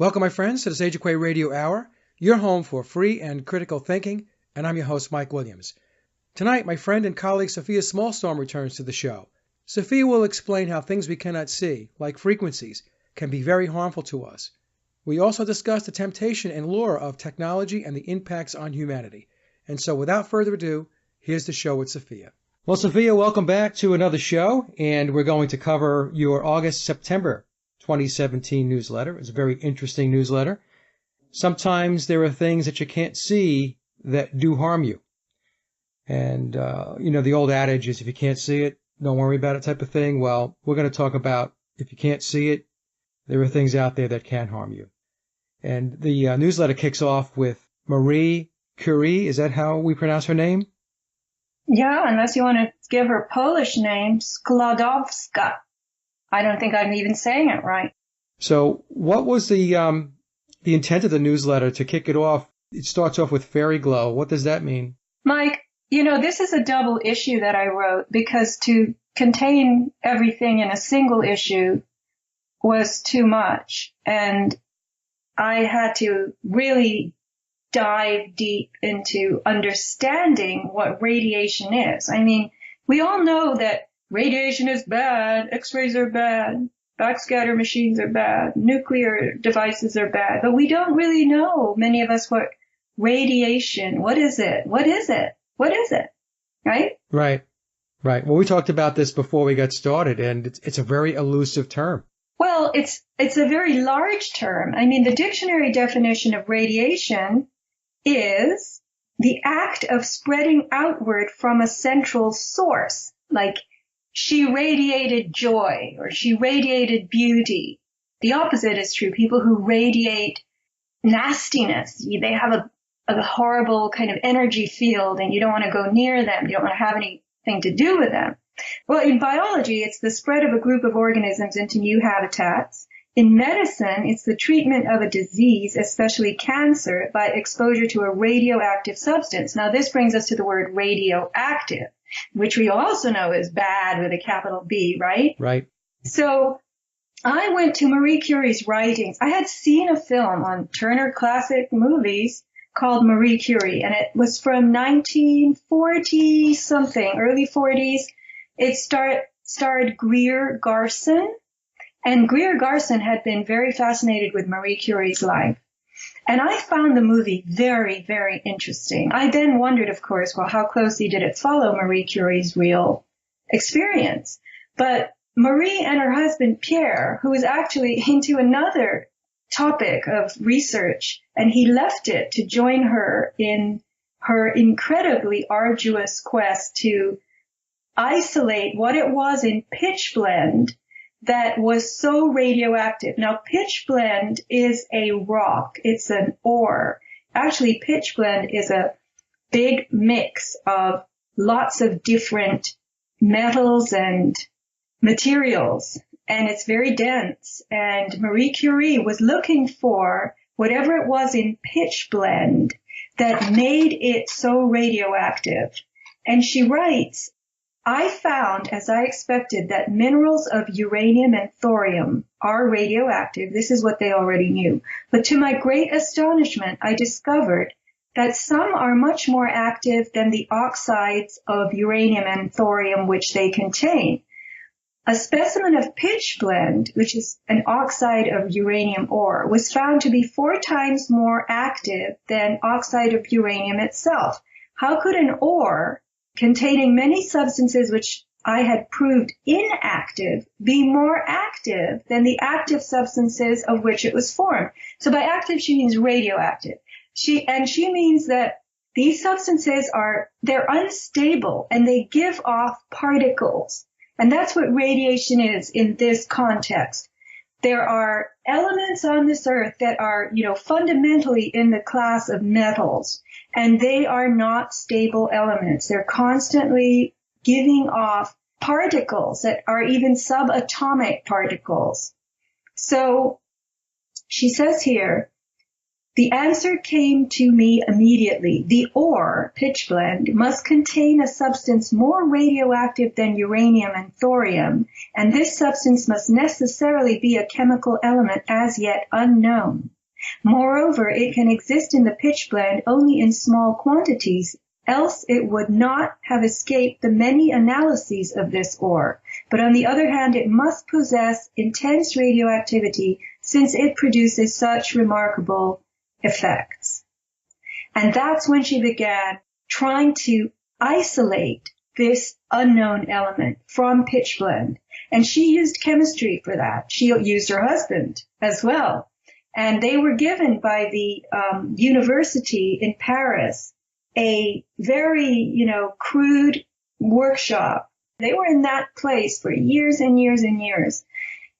Welcome, my friends, to the Sage of Quay Radio Hour, your home for free and critical thinking, and I'm your host, Mike Williams. Tonight, my friend and colleague Sofia Smallstorm returns to the show. Sofia will explain how things we cannot see, like frequencies, can be very harmful to us. We also discuss the temptation and lure of technology and the impacts on humanity. And so, without further ado, here's the show with Sofia. Well, Sofia, welcome back to another show, and we're going to cover your August-September 2017 newsletter. It's a very interesting newsletter. Sometimes there are things that you can't see that do harm you. And, the old adage is if you can't see it, don't worry about it type of thing. Well, we're going to talk about if you can't see it, there are things out there that can harm you. And the newsletter kicks off with Marie Curie. Is that how we pronounce her name? Yeah, unless you want to give her Polish name, Skłodowska. I don't think I'm even saying it right. So what was the intent of the newsletter to kick it off? It starts off with Fairy Glow. What does that mean? Mike, this is a double issue that I wrote because to contain everything in a single issue was too much. And I had to really dive deep into understanding what radiation is. I mean, we all know that radiation is bad, X-rays are bad, backscatter machines are bad, nuclear devices are bad, but we don't really know, many of us, what radiation, what is it? What is it? What is it? Right? Right. Well, we talked about this before we got started, and it's a very elusive term. Well, it's a very large term. I mean, the dictionary definition of radiation is the act of spreading outward from a central source, like she radiated joy or she radiated beauty. The opposite is true. People who radiate nastiness, they have a horrible kind of energy field and you don't want to go near them. You don't want to have anything to do with them. Well, in biology, it's the spread of a group of organisms into new habitats. In medicine, it's the treatment of a disease, especially cancer, by exposure to a radioactive substance. Now, this brings us to the word radioactive, which we also know is bad with a capital B, right? Right. So I went to Marie Curie's writings. I had seen a film on Turner Classic Movies called Marie Curie, and it was from 1940-something, early 40s. It starred Greer Garson. And Greer Garson had been very fascinated with Marie Curie's life. And I found the movie very, very interesting. I then wondered, of course, well, how closely did it follow Marie Curie's real experience? But Marie and her husband, Pierre, who was actually into another topic of research, and he left it to join her in her incredibly arduous quest to isolate what it was in pitchblende that was so radioactive. Now, pitchblende is a rock. It's an ore. Actually, pitchblende is a big mix of lots of different metals and materials, and it's very dense. And Marie Curie was looking for whatever it was in pitchblende that made it so radioactive. And she writes, I found, as I expected, that minerals of uranium and thorium are radioactive. This is what they already knew. But to my great astonishment, I discovered that some are much more active than the oxides of uranium and thorium which they contain. A specimen of pitchblende, which is an oxide of uranium ore, was found to be 4 times more active than oxide of uranium itself. How could an ore containing many substances which I had proved inactive be more active than the active substances of which it was formed? So by active, she means radioactive. She means that these substances they're unstable and they give off particles. And that's what radiation is in this context. There are elements on this earth that are, fundamentally in the class of metals, and they are not stable elements. They're constantly giving off particles that are even subatomic particles. So she says here, the answer came to me immediately. The ore, pitchblende, must contain a substance more radioactive than uranium and thorium, and this substance must necessarily be a chemical element as yet unknown. Moreover, it can exist in the pitchblende only in small quantities, else it would not have escaped the many analyses of this ore. But on the other hand, it must possess intense radioactivity since it produces such remarkable effects. And that's when she began trying to isolate this unknown element from pitchblende. And she used chemistry for that. She used her husband as well. And they were given by the university in Paris a very, crude workshop. They were in that place for years and years and years.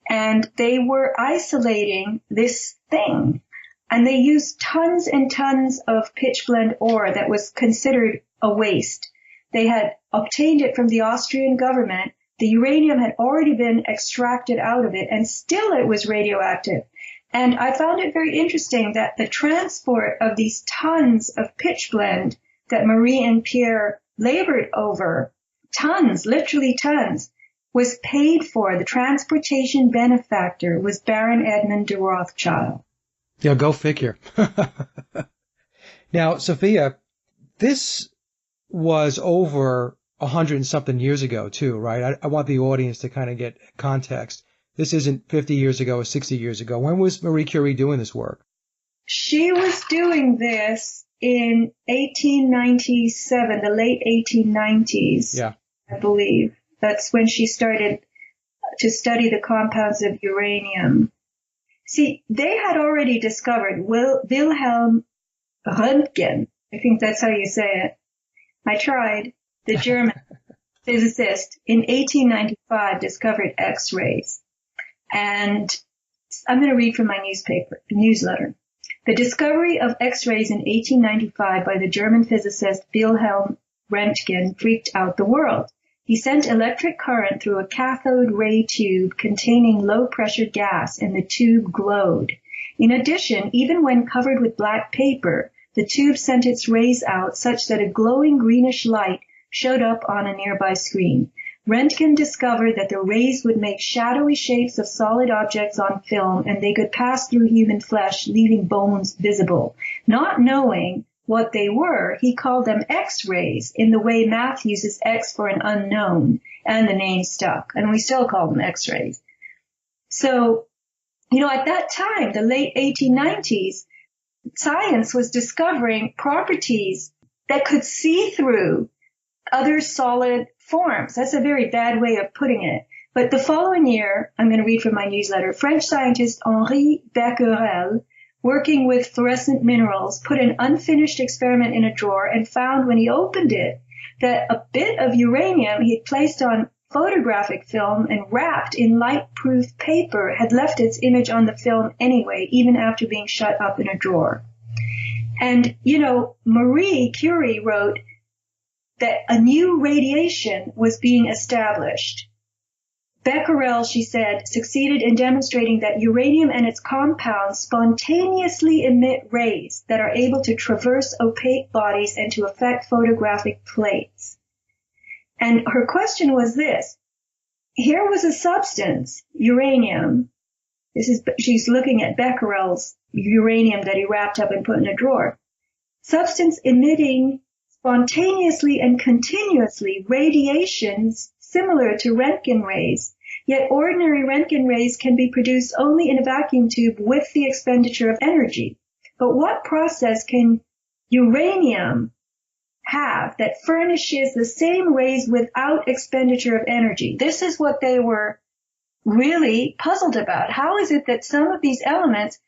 And they were isolating this thing. And they used tons and tons of pitchblende ore that was considered a waste. They had obtained it from the Austrian government. The uranium had already been extracted out of it, and still it was radioactive. And I found it very interesting that the transport of these tons of pitchblende that Marie and Pierre labored over, tons, literally tons, was paid for. The transportation benefactor was Baron Edmund de Rothschild. Yeah, go figure. Now, Sofia, this was over 100 and something years ago, too, right? I want the audience to kind of get context. This isn't 50 years ago or 60 years ago. When was Marie Curie doing this work? She was doing this in 1897, the late 1890s, yeah, I believe. That's when she started to study the compounds of uranium. See, they had already discovered Wilhelm Röntgen. I think that's how you say it. I tried. The German physicist in 1895 discovered X-rays. And I'm going to read from my newsletter. The discovery of X-rays in 1895 by the German physicist Wilhelm Röntgen freaked out the world. He sent electric current through a cathode ray tube containing low-pressure gas, and the tube glowed. In addition, even when covered with black paper, the tube sent its rays out such that a glowing greenish light showed up on a nearby screen. Röntgen discovered that the rays would make shadowy shapes of solid objects on film, and they could pass through human flesh, leaving bones visible. Not knowing what they were, he called them X-rays in the way math uses X for an unknown, and the name stuck, and we still call them X-rays. So, at that time, the late 1890s, science was discovering properties that could see through other solid forms. That's a very bad way of putting it. But the following year, I'm going to read from my newsletter, French scientist Henri Becquerel, working with fluorescent minerals, put an unfinished experiment in a drawer and found when he opened it that a bit of uranium he had placed on photographic film and wrapped in light-proof paper had left its image on the film anyway, even after being shut up in a drawer. And, Marie Curie wrote that a new radiation was being established. Becquerel, she said, succeeded in demonstrating that uranium and its compounds spontaneously emit rays that are able to traverse opaque bodies and to affect photographic plates. And her question was this. Here was a substance, uranium. She's looking at Becquerel's uranium that he wrapped up and put in a drawer. Substance emitting spontaneously and continuously radiations similar to Röntgen rays, yet ordinary Röntgen rays can be produced only in a vacuum tube with the expenditure of energy. But what process can uranium have that furnishes the same rays without expenditure of energy? This is what they were really puzzled about. How is it that some of these elements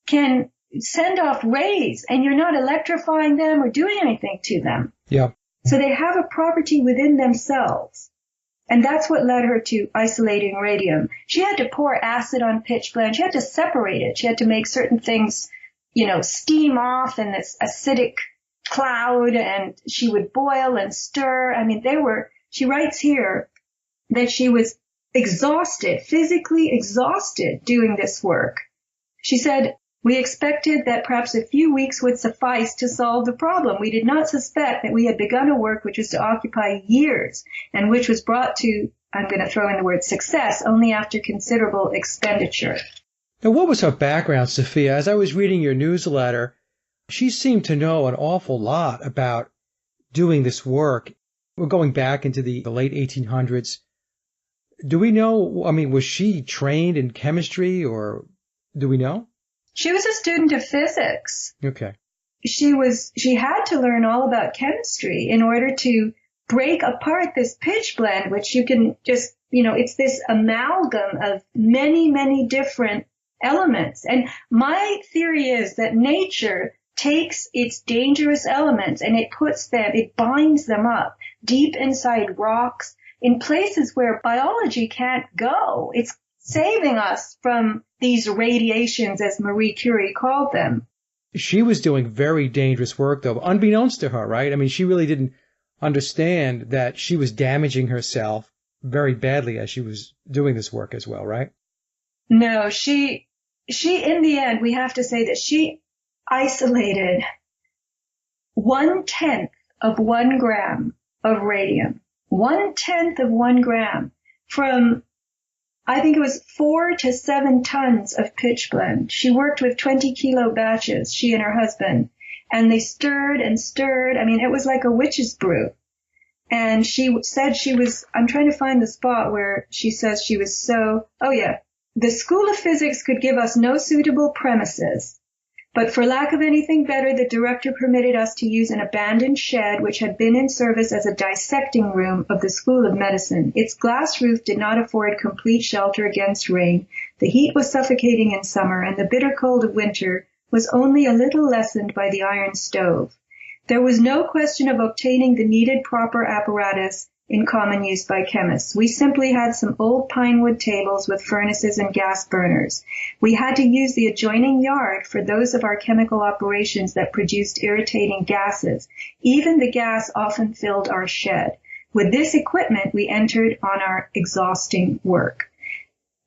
can send off rays and you're not electrifying them or doing anything to them? Yeah. So they have a property within themselves. And that's what led her to isolating radium. She had to pour acid on pitchblende. She had to separate it. She had to make certain things, steam off in this acidic cloud, and she would boil and stir. She writes here that she was exhausted, physically exhausted doing this work. She said, "We expected that perhaps a few weeks would suffice to solve the problem. We did not suspect that we had begun a work which was to occupy years and which was brought to," I'm going to throw in the word success, "only after considerable expenditure." Now, what was her background, Sophia? As I was reading your newsletter, she seemed to know an awful lot about doing this work. We're going back into the late 1800s. Do we know, I mean, was she trained in chemistry or do we know? She was a student of physics. Okay. She had to learn all about chemistry in order to break apart this pitch blende, which you can just, it's this amalgam of many, many different elements. And my theory is that nature takes its dangerous elements and it binds them up deep inside rocks in places where biology can't go. It's saving us from these radiations, as Marie Curie called them. She was doing very dangerous work, though, unbeknownst to her, right? I mean, she really didn't understand that she was damaging herself very badly as she was doing this work as well, right? No, she in the end, we have to say that she isolated 1/10 of 1 gram of radium, 1/10 of 1 gram from, I think it was 4 to 7 tons of pitch blende. She worked with 20-kilo batches, she and her husband, and they stirred and stirred. I mean, it was like a witch's brew. And she said I'm trying to find the spot where she says she was the School of Physics could give us no suitable premises. But for lack of anything better, the director permitted us to use an abandoned shed which had been in service as a dissecting room of the School of Medicine. Its glass roof did not afford complete shelter against rain. The heat was suffocating in summer, and the bitter cold of winter was only a little lessened by the iron stove. There was no question of obtaining the needed proper apparatus in common use by chemists. We simply had some old pine wood tables with furnaces and gas burners. We had to use the adjoining yard for those of our chemical operations that produced irritating gases. Even the gas often filled our shed. With this equipment, we entered on our exhausting work.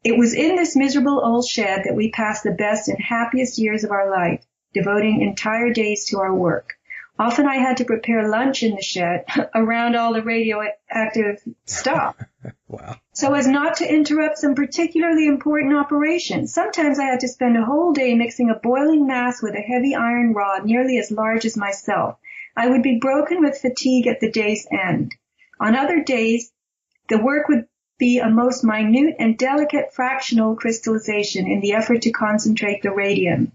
It was in this miserable old shed that we passed the best and happiest years of our life, devoting entire days to our work. Often I had to prepare lunch in the shed around all the radioactive stuff. Wow. So as not to interrupt some particularly important operations. Sometimes I had to spend a whole day mixing a boiling mass with a heavy iron rod nearly as large as myself. I would be broken with fatigue at the day's end. On other days, the work would be a most minute and delicate fractional crystallization in the effort to concentrate the radium.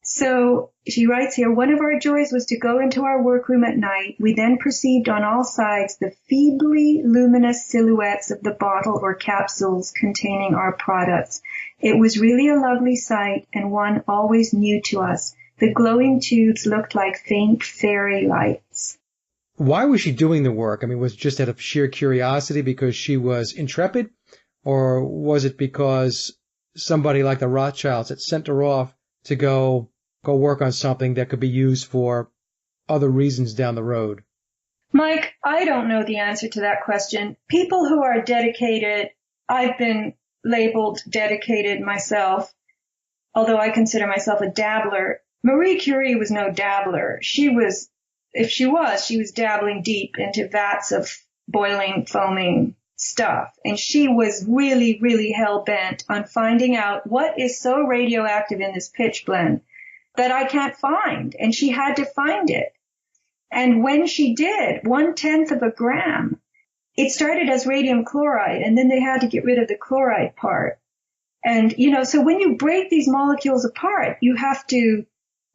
So she writes here, one of our joys was to go into our workroom at night. We then perceived on all sides the feebly luminous silhouettes of the bottle or capsules containing our products. It was really a lovely sight and one always new to us. The glowing tubes looked like faint fairy lights. Why was she doing the work? I mean, was it just out of sheer curiosity because she was intrepid? Or was it because somebody like the Rothschilds had sent her off to go work on something that could be used for other reasons down the road? Mike, I don't know the answer to that question. People who are dedicated, I've been labeled dedicated myself, although I consider myself a dabbler. Marie Curie was no dabbler. She was dabbling deep into vats of boiling, foaming stuff. And she was really, really hell-bent on finding out what is so radioactive in this pitch blende that I can't find. And she had to find it. And when she did, 1/10 of a gram, it started as radium chloride, and then they had to get rid of the chloride part. And, so when you break these molecules apart, you have to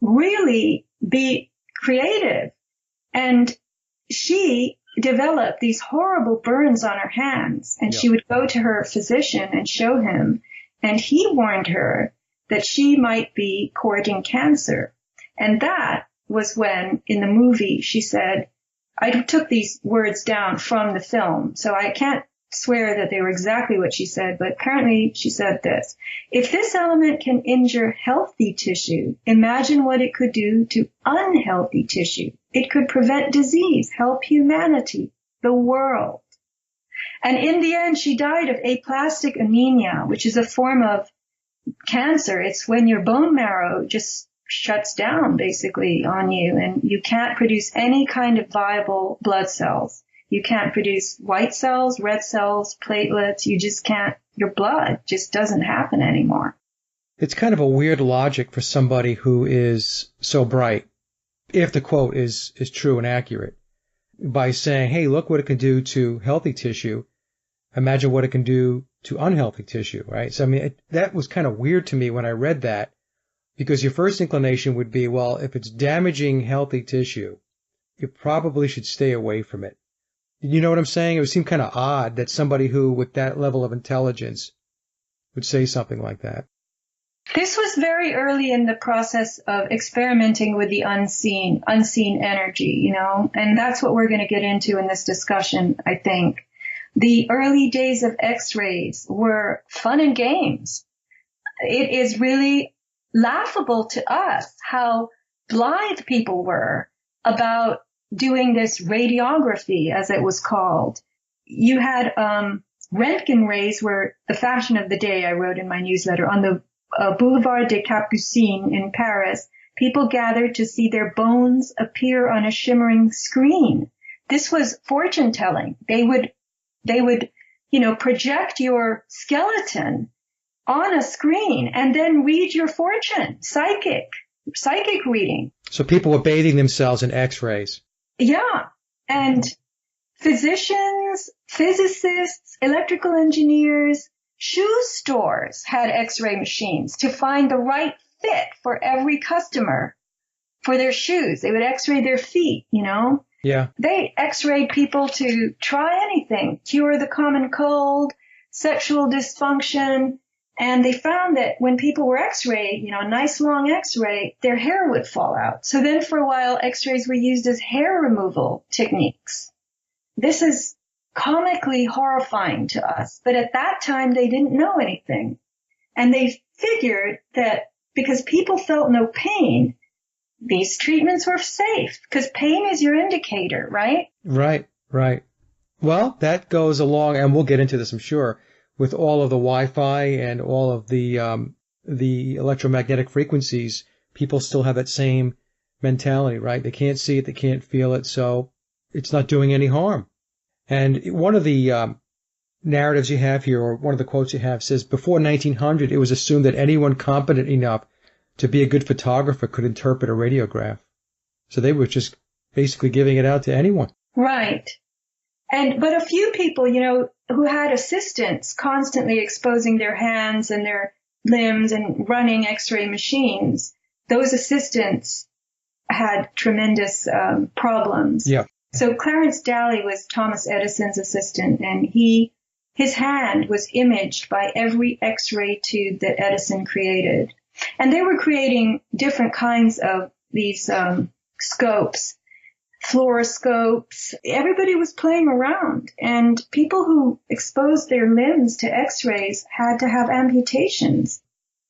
really be creative. And she developed these horrible burns on her hands, and She would go to her physician and show him, and he warned her that she might be courting cancer. And that was when, in the movie, she said, I took these words down from the film, so I can't swear that they were exactly what she said, but apparently she said this: if this element can injure healthy tissue, imagine what it could do to unhealthy tissue. It could prevent disease, help humanity, the world. And in the end, she died of aplastic anemia, which is a form of cancer. It's when your bone marrow just shuts down basically on you, and you can't produce any kind of viable blood cells. You can't produce white cells, red cells, platelets. You just can't, your blood just doesn't happen anymore. It's kind of a weird logic for somebody who is so bright, if the quote is true and accurate, by saying, hey, look what it can do to healthy tissue. Imagine what it can do to unhealthy tissue, right? So, I mean, that was kind of weird to me when I read that, because your first inclination would be, well, if it's damaging healthy tissue, you probably should stay away from it. You know what I'm saying? It would seem kind of odd that somebody who, with that level of intelligence, would say something like that. This was very early in the process of experimenting with the unseen energy, and that's what we're going to get into in this discussion, I think. The early days of X-rays were fun and games. It is really laughable to us how blithe people were about doing this radiography, as it was called. You had Röntgen rays were the fashion of the day, I wrote in my newsletter. On the Boulevard des Capucines in Paris, people gathered to see their bones appear on a shimmering screen. This was fortune telling. They would, project your skeleton on a screen and then read your fortune, psychic reading. So people were bathing themselves in X-rays. Yeah. And physicians, physicists, electrical engineers, shoe stores had X-ray machines to find the right fit for every customer for their shoes. They would X-ray their feet, Yeah. They X-rayed people to try anything, cure the common cold, sexual dysfunction. And they found that when people were X-rayed, a nice long X-ray, their hair would fall out. So then for a while, X-rays were used as hair removal techniques. This is comically horrifying to us. But at that time, they didn't know anything. And they figured that because people felt no pain, these treatments were safe because pain is your indicator, right? Right. Well, that goes along, and we'll get into this, I'm sure, with all of the Wi-Fi and all of the electromagnetic frequencies. People still have that same mentality, right? They can't see it, they can't feel it, so it's not doing any harm. And one of the narratives you have here, or one of the quotes you have, says, before 1900, it was assumed that anyone competent enough to be a good photographer could interpret a radiograph. So they were just basically giving it out to anyone. Right. But a few people, who had assistants constantly exposing their hands and their limbs and running X-ray machines, those assistants had tremendous problems. Yeah. So Clarence Daly was Thomas Edison's assistant, and his hand was imaged by every X-ray tube that Edison created. And they were creating different kinds of these scopes, fluoroscopes. Everybody was playing around, and people who exposed their limbs to X-rays had to have amputations.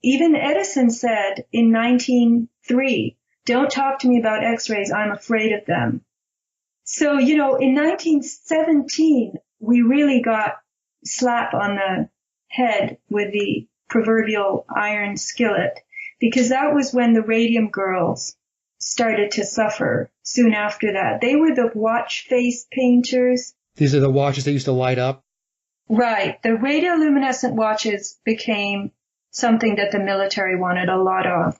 Even Edison said in 1903, "Don't talk to me about X-rays, I'm afraid of them." So, in 1917, we really got slap on the head with the proverbial iron skillet, because that was when the radium girls started to suffer soon after that. They were the watch face painters. These are the watches that used to light up? Right. The radioluminescent watches became something that the military wanted a lot of.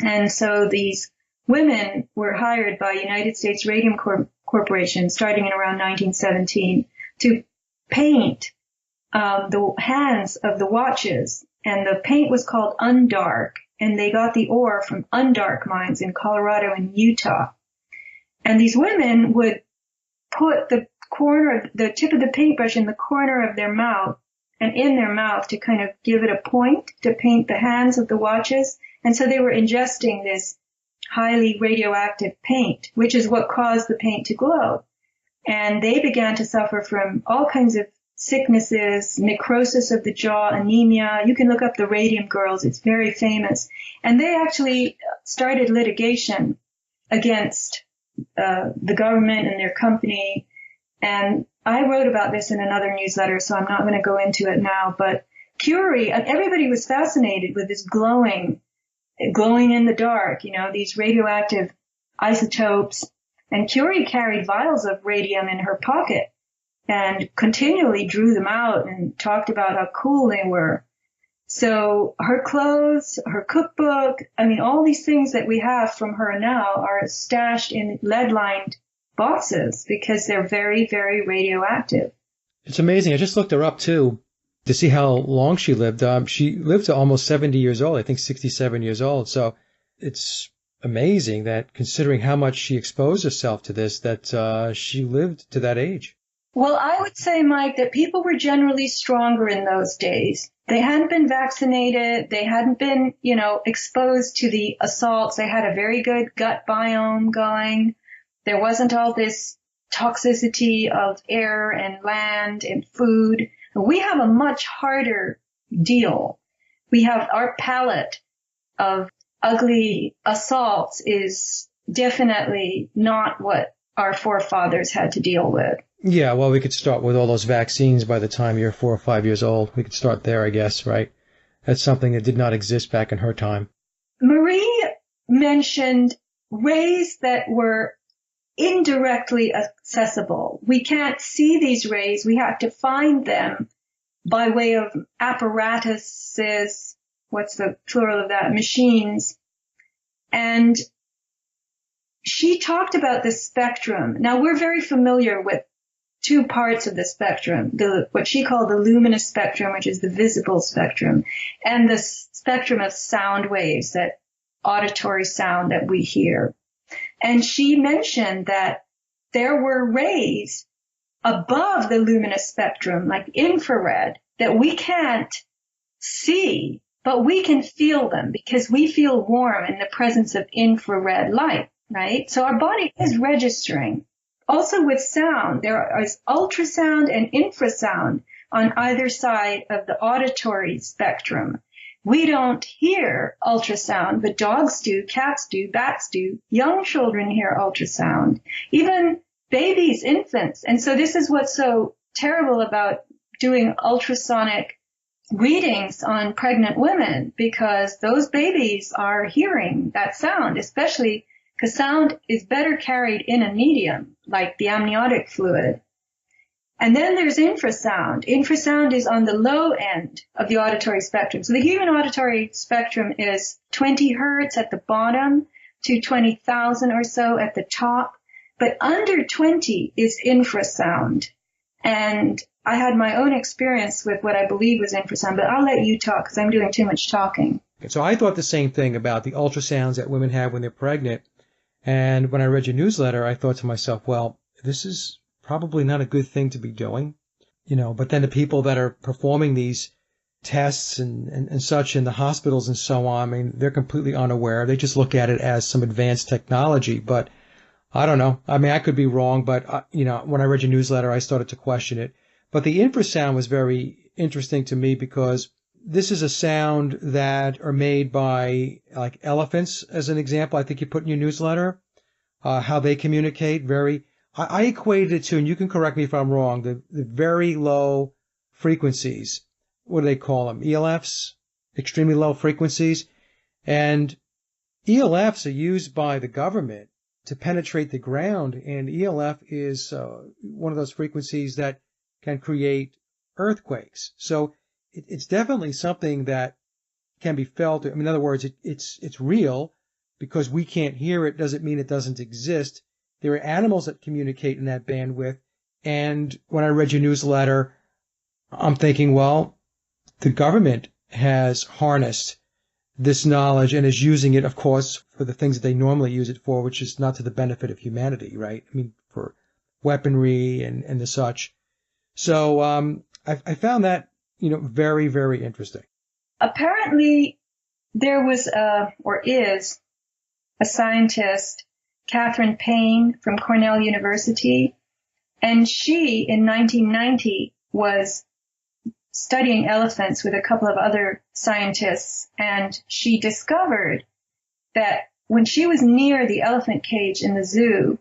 And so these women were hired by United States Radium Corporation starting in around 1917 to paint the hands of the watches. And the paint was called Undark. And they got the ore from Undark mines in Colorado and Utah. And these women would put the tip of the paintbrush in the corner of their mouth and in their mouth to kind of give it a point to paint the hands of the watches. And so they were ingesting this highly radioactive paint, which is what caused the paint to glow. And they began to suffer from all kinds of sicknesses, necrosis of the jaw, anemia. You can look up the Radium Girls. It's very famous. And they actually started litigation against the government and their company. And I wrote about this in another newsletter, so I'm not going to go into it now. But Curie, everybody was fascinated with this glowing in the dark, these radioactive isotopes. And Curie carried vials of radium in her pocket and continually drew them out and talked about how cool they were. So her clothes, her cookbook, all these things that we have from her now are stashed in lead-lined boxes because they're very, very radioactive. It's amazing. I just looked her up too to see how long she lived. She lived to almost 70 years old, I think 67 years old. So it's amazing that considering how much she exposed herself to this, that she lived to that age. Well, I would say, Mike, that people were generally stronger in those days. They hadn't been vaccinated. They hadn't been, exposed to the assaults. They had a very good gut biome going. There wasn't all this toxicity of air and land and food. We have a much harder deal. We have our palette of ugly assaults is definitely not what our forefathers had to deal with. Yeah, well, we could start with all those vaccines by the time you're 4 or 5 years old. We could start there, I guess, right? That's something that did not exist back in her time. Marie mentioned rays that were indirectly accessible. We can't see these rays. We have to find them by way of apparatuses. What's the plural of that? Machines. And she talked about the spectrum. Now, we're very familiar with two parts of the spectrum, what she called the luminous spectrum, which is the visible spectrum, and the spectrum of sound waves, that auditory sound that we hear. And she mentioned that there were rays above the luminous spectrum, like infrared, that we can't see, but we can feel them because we feel warm in the presence of infrared light, right? So our body is registering. Also with sound, there is ultrasound and infrasound on either side of the auditory spectrum. We don't hear ultrasound, but dogs do, cats do, bats do. Young children hear ultrasound, even babies, infants. And so this is what's so terrible about doing ultrasonic readings on pregnant women, because those babies are hearing that sound, especially because sound is better carried in a medium, like the amniotic fluid. And then there's infrasound. Infrasound is on the low end of the auditory spectrum. So the human auditory spectrum is 20 hertz at the bottom to 20,000 or so at the top. But under 20 is infrasound. And I had my own experience with what I believe was infrasound, but I'll let you talk because I'm doing too much talking. So I thought the same thing about the ultrasounds that women have when they're pregnant. And when I read your newsletter, I thought to myself, well, this is probably not a good thing to be doing, but then the people that are performing these tests and such in the hospitals and so on, they're completely unaware. They just look at it as some advanced technology, but I don't know. I could be wrong, but when I read your newsletter, I started to question it. But the infrasound was very interesting to me because this is a sound that are made by like elephants, as an example. I think you put in your newsletter, how they communicate I equated it to, and you can correct me if I'm wrong, the very low frequencies. What do they call them? ELFs? Extremely low frequencies. And ELFs are used by the government to penetrate the ground, and ELF is one of those frequencies that can create earthquakes. So it's definitely something that can be felt. In other words, it's real. Because we can't hear it doesn't mean it doesn't exist. There are animals that communicate in that bandwidth. And when I read your newsletter, I'm thinking, well, the government has harnessed this knowledge and is using it, of course, for the things that they normally use it for, which is not to the benefit of humanity, right? For weaponry and the such. So I found that, very, very interesting. Apparently, there was is a scientist, Catherine Payne from Cornell University, and she, in 1990, was studying elephants with a couple of other scientists, and she discovered that when she was near the elephant cage in the zoo,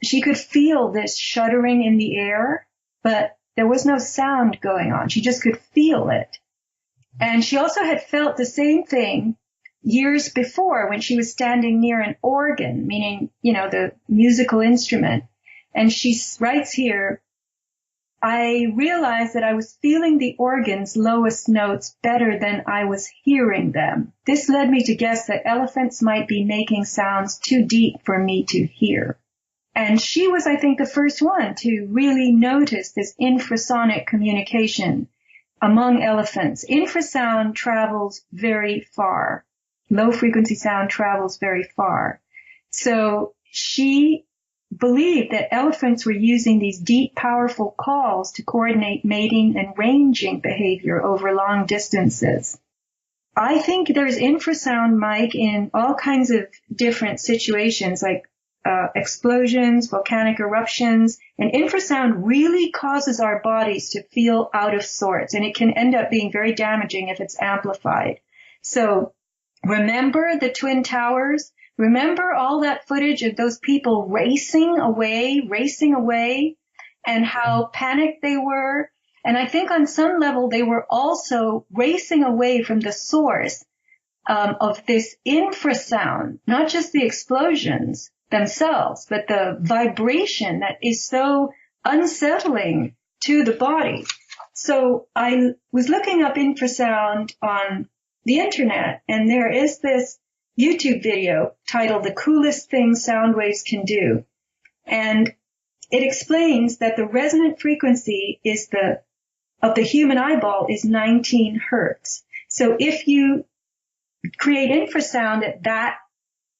she could feel this shuddering in the air, but there was no sound going on. She just could feel it. And she also had felt the same thing years before when she was standing near an organ, meaning, the musical instrument. And she writes here, I realized that I was feeling the organ's lowest notes better than I was hearing them. This led me to guess that elephants might be making sounds too deep for me to hear. And she was, I think, the first one to really notice this infrasonic communication among elephants. Infrasound travels very far. Low frequency sound travels very far. So she believed that elephants were using these deep, powerful calls to coordinate mating and ranging behavior over long distances. I think there's infrasound, Mike, in all kinds of different situations, like explosions, volcanic eruptions, and infrasound really causes our bodies to feel out of sorts, and it can end up being very damaging if it's amplified. So remember the Twin Towers? Remember all that footage of those people racing away, and how panicked they were? And I think on some level they were also racing away from the source of this infrasound, not just the explosions themselves, but the vibration that is so unsettling to the body. So I was looking up infrasound on the internet, and there is this YouTube video titled "The Coolest Thing Sound Waves Can Do." And it explains that the resonant frequency of the human eyeball is 19 hertz. So if you create infrasound at that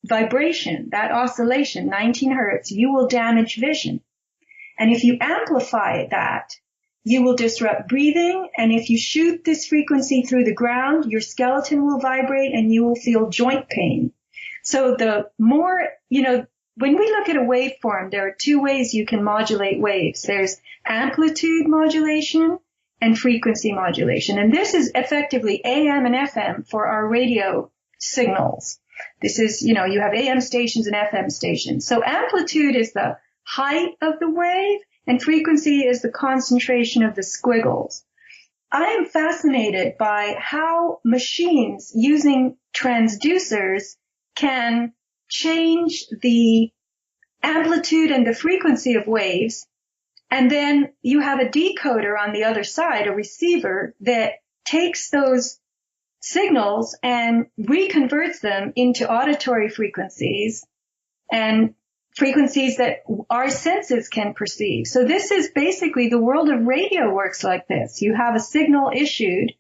vibration, that oscillation, 19 hertz, you will damage vision. And if you amplify that, you will disrupt breathing, and if you shoot this frequency through the ground, your skeleton will vibrate and you will feel joint pain. So the more, when we look at a waveform, there are two ways you can modulate waves. There's amplitude modulation and frequency modulation. And this is effectively AM and FM for our radio signals. This is, you have AM stations and FM stations. So amplitude is the height of the wave, and frequency is the concentration of the squiggles. I am fascinated by how machines using transducers can change the amplitude and the frequency of waves. And then you have a decoder on the other side, a receiver, that takes those signals and reconverts them into auditory frequencies and frequencies that our senses can perceive. So this is basically the world of radio works like this. You have a signal issued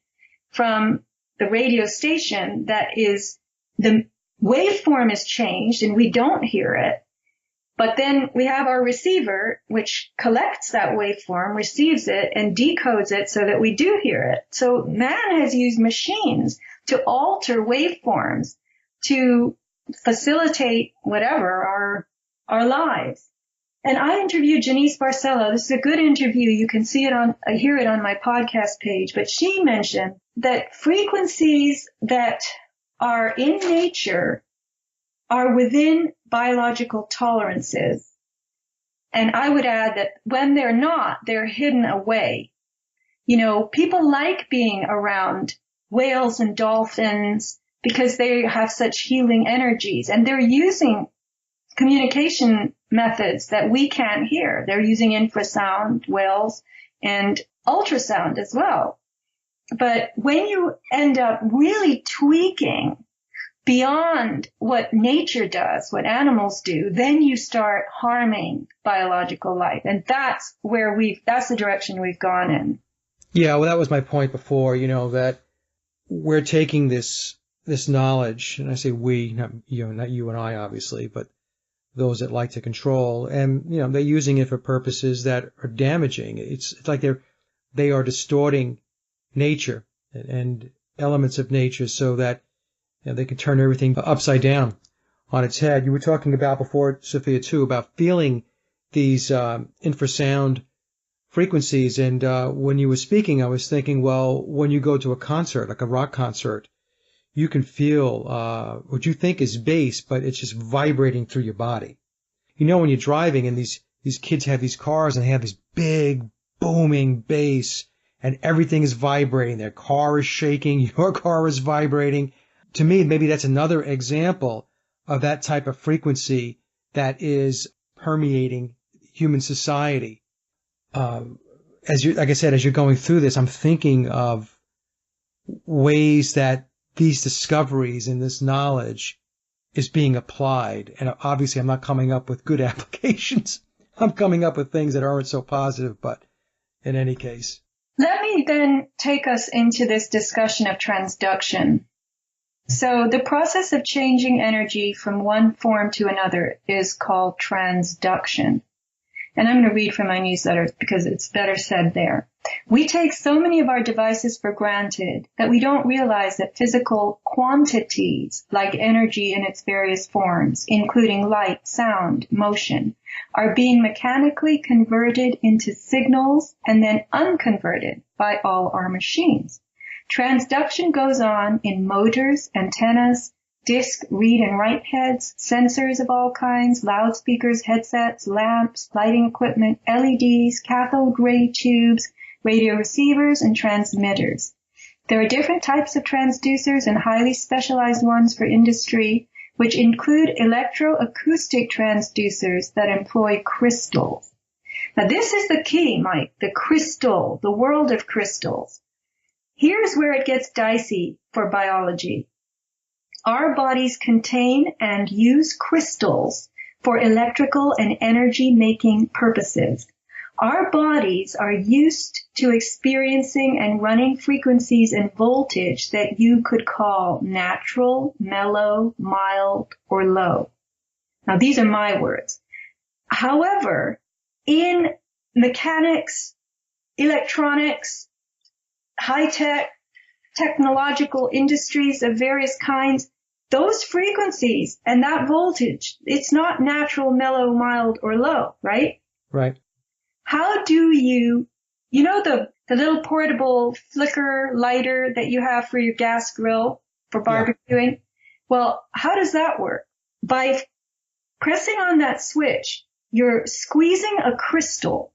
from the radio station that is, the waveform is changed and we don't hear it. But then we have our receiver, which collects that waveform, receives it, and decodes it so that we do hear it. So man has used machines to alter waveforms to facilitate whatever our lives. And I interviewed Janice Barcelo. This is a good interview. You can hear it on my podcast page. But she mentioned that frequencies that are in nature are within biological tolerances. And I would add that when they're not, they're hidden away. People like being around whales and dolphins because they have such healing energies, and they're using communication methods that we can't hear. They're using infrasound, whales, and ultrasound as well. But when you end up really tweaking beyond what nature does, what animals do, then you start harming biological life. And that's the direction we've gone in. Yeah, well, that was my point before, that we're taking this knowledge, and I say we, not you and I, obviously, but those that like to control, and, they're using it for purposes that are damaging. It's like they are distorting nature and elements of nature so that they can turn everything upside down on its head. You were talking about before, Sofia, too, about feeling these infrasound frequencies. And when you were speaking, I was thinking, well, when you go to a concert, like a rock concert, you can feel what you think is bass, but it's just vibrating through your body. When you're driving and these kids have these cars and they have this big booming bass and everything is vibrating. Their car is shaking. Your car is vibrating. To me, maybe that's another example of that type of frequency that is permeating human society. like I said, as you're going through this, I'm thinking of ways that these discoveries and this knowledge is being applied. And obviously I'm not coming up with good applications. I'm coming up with things that aren't so positive, but in any case. Let me then take us into this discussion of transduction. So the process of changing energy from one form to another is called transduction. And I'm going to read from my newsletter because it's better said there. We take so many of our devices for granted that we don't realize that physical quantities like energy in its various forms, including light, sound, motion, are being mechanically converted into signals and then unconverted by all our machines. Transduction goes on in motors, antennas, disc, read and write heads, sensors of all kinds, loudspeakers, headsets, lamps, lighting equipment, LEDs, cathode ray tubes, radio receivers, and transmitters. There are different types of transducers and highly specialized ones for industry, which include electroacoustic transducers that employ crystals. Now this is the key, Mike, the crystal, the world of crystals. Here's where it gets dicey for biology. Our bodies contain and use crystals for electrical and energy-making purposes. Our bodies are used to experiencing and running frequencies and voltage that you could call natural, mellow, mild, or low. Now, these are my words. However, in mechanics, electronics, high-tech, technological industries of various kinds, those frequencies and that voltage, it's not natural, mellow, mild, or low, right? Right. How do you know the little portable flicker lighter that you have for your gas grill for barbecuing? Yeah. Well, how does that work? By pressing on that switch, you're squeezing a crystal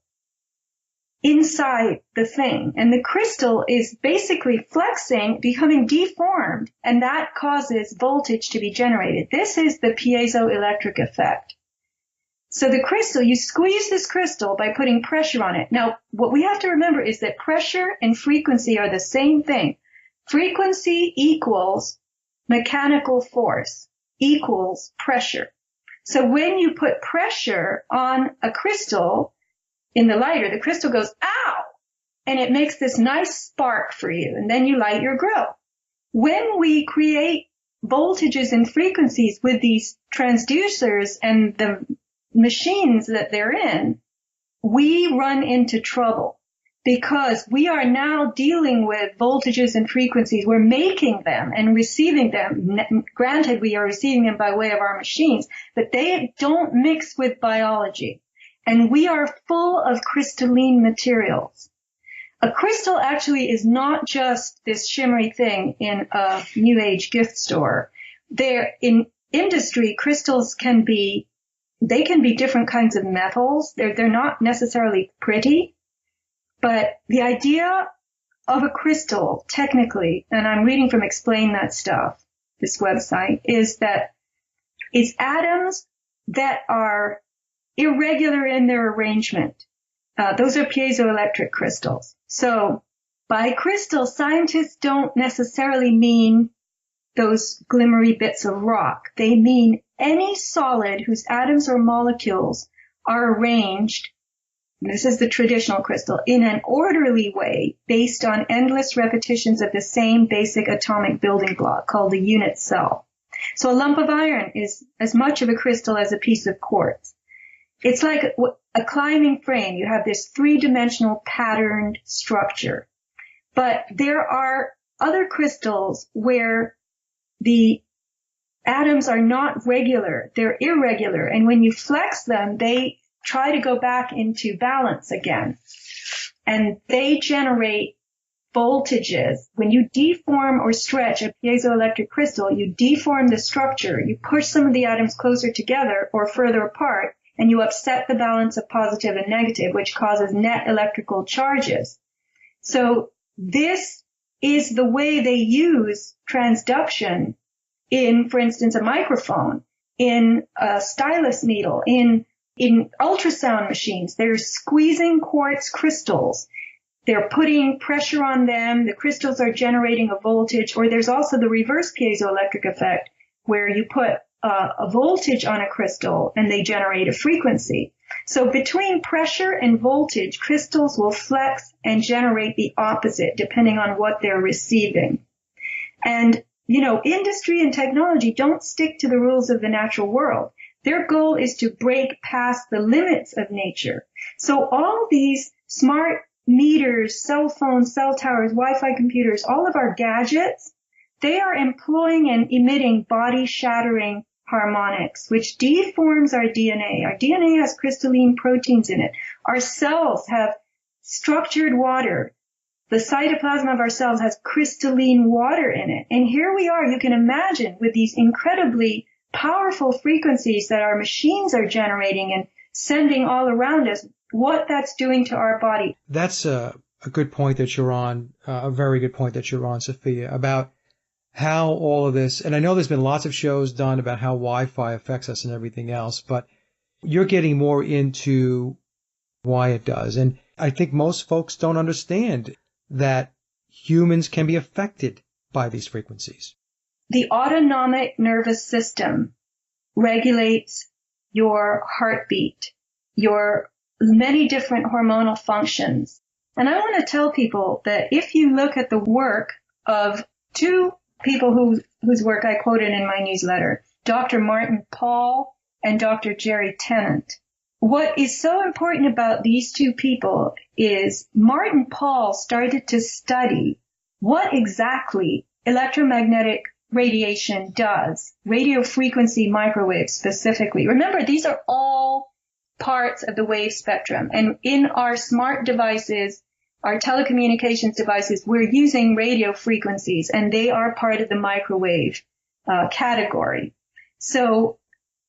inside the thing, and the crystal is basically flexing, becoming deformed, and that causes voltage to be generated. This is the piezoelectric effect. So the crystal, you squeeze this crystal by putting pressure on it. Now, what we have to remember is that pressure and frequency are the same thing. Frequency equals mechanical force equals pressure. So when you put pressure on a crystal in the lighter, the crystal goes, ow! And it makes this nice spark for you, and then you light your grill. When we create voltages and frequencies with these transducers and the machines that they're in, we run into trouble because we are now dealing with voltages and frequencies. We're making them and receiving them. Granted, we are receiving them by way of our machines, but they don't mix with biology. And we are full of crystalline materials. A crystal actually is not just this shimmery thing in a New Age gift store. In industry, crystals can be different kinds of metals. They're not necessarily pretty, but the idea of a crystal, technically, and I'm reading from Explain That Stuff, this website, is that it's atoms that are irregular in their arrangement. Those are piezoelectric crystals. So by crystal, scientists don't necessarily mean those glimmery bits of rock. They mean any solid whose atoms or molecules are arranged, this is the traditional crystal, in an orderly way based on endless repetitions of the same basic atomic building block called the unit cell. So a lump of iron is as much of a crystal as a piece of quartz. It's like a climbing frame. You have this three-dimensional patterned structure. But there are other crystals where the atoms are not regular. They're irregular. And when you flex them, they try to go back into balance again. And they generate voltages. When you deform or stretch a piezoelectric crystal, you deform the structure. You push some of the atoms closer together or further apart, and you upset the balance of positive and negative, which causes net electrical charges. So this is the way they use transduction in, for instance, a microphone, in a stylus needle, in in ultrasound machines, they're squeezing quartz crystals. They're putting pressure on them. The crystals are generating a voltage. Or there's also the reverse piezoelectric effect, where you put a voltage on a crystal and they generate a frequency. So between pressure and voltage, crystals will flex and generate the opposite depending on what they're receiving. And, industry and technology don't stick to the rules of the natural world. Their goal is to break past the limits of nature. So all these smart meters, cell phones, cell towers, Wi-Fi computers, all of our gadgets, they are employing and emitting body-shattering harmonics, which deforms our DNA. Our DNA has crystalline proteins in it. Our cells have structured water. The cytoplasm of our cells has crystalline water in it. And here we are, you can imagine, with these incredibly powerful frequencies that our machines are generating and sending all around us, what that's doing to our body. That's a good point that you're on, a very good point that you're on, Sophia, about how all of this, and I know there's been lots of shows done about how Wi-Fi affects us and everything else, but you're getting more into why it does. And I think most folks don't understand that humans can be affected by these frequencies. The autonomic nervous system regulates your heartbeat, your many different hormonal functions. And I want to tell people that if you look at the work of two people whose work I quoted in my newsletter, Dr. Martin Pall and Dr. Jerry Tennant, what is so important about these two people is Martin Pall started to study what exactly electromagnetic radiation does, radio frequency microwaves specifically. Remember, these are all parts of the wave spectrum. And in our smart devices, our telecommunications devices, we're using radio frequencies, and they are part of the microwave category. So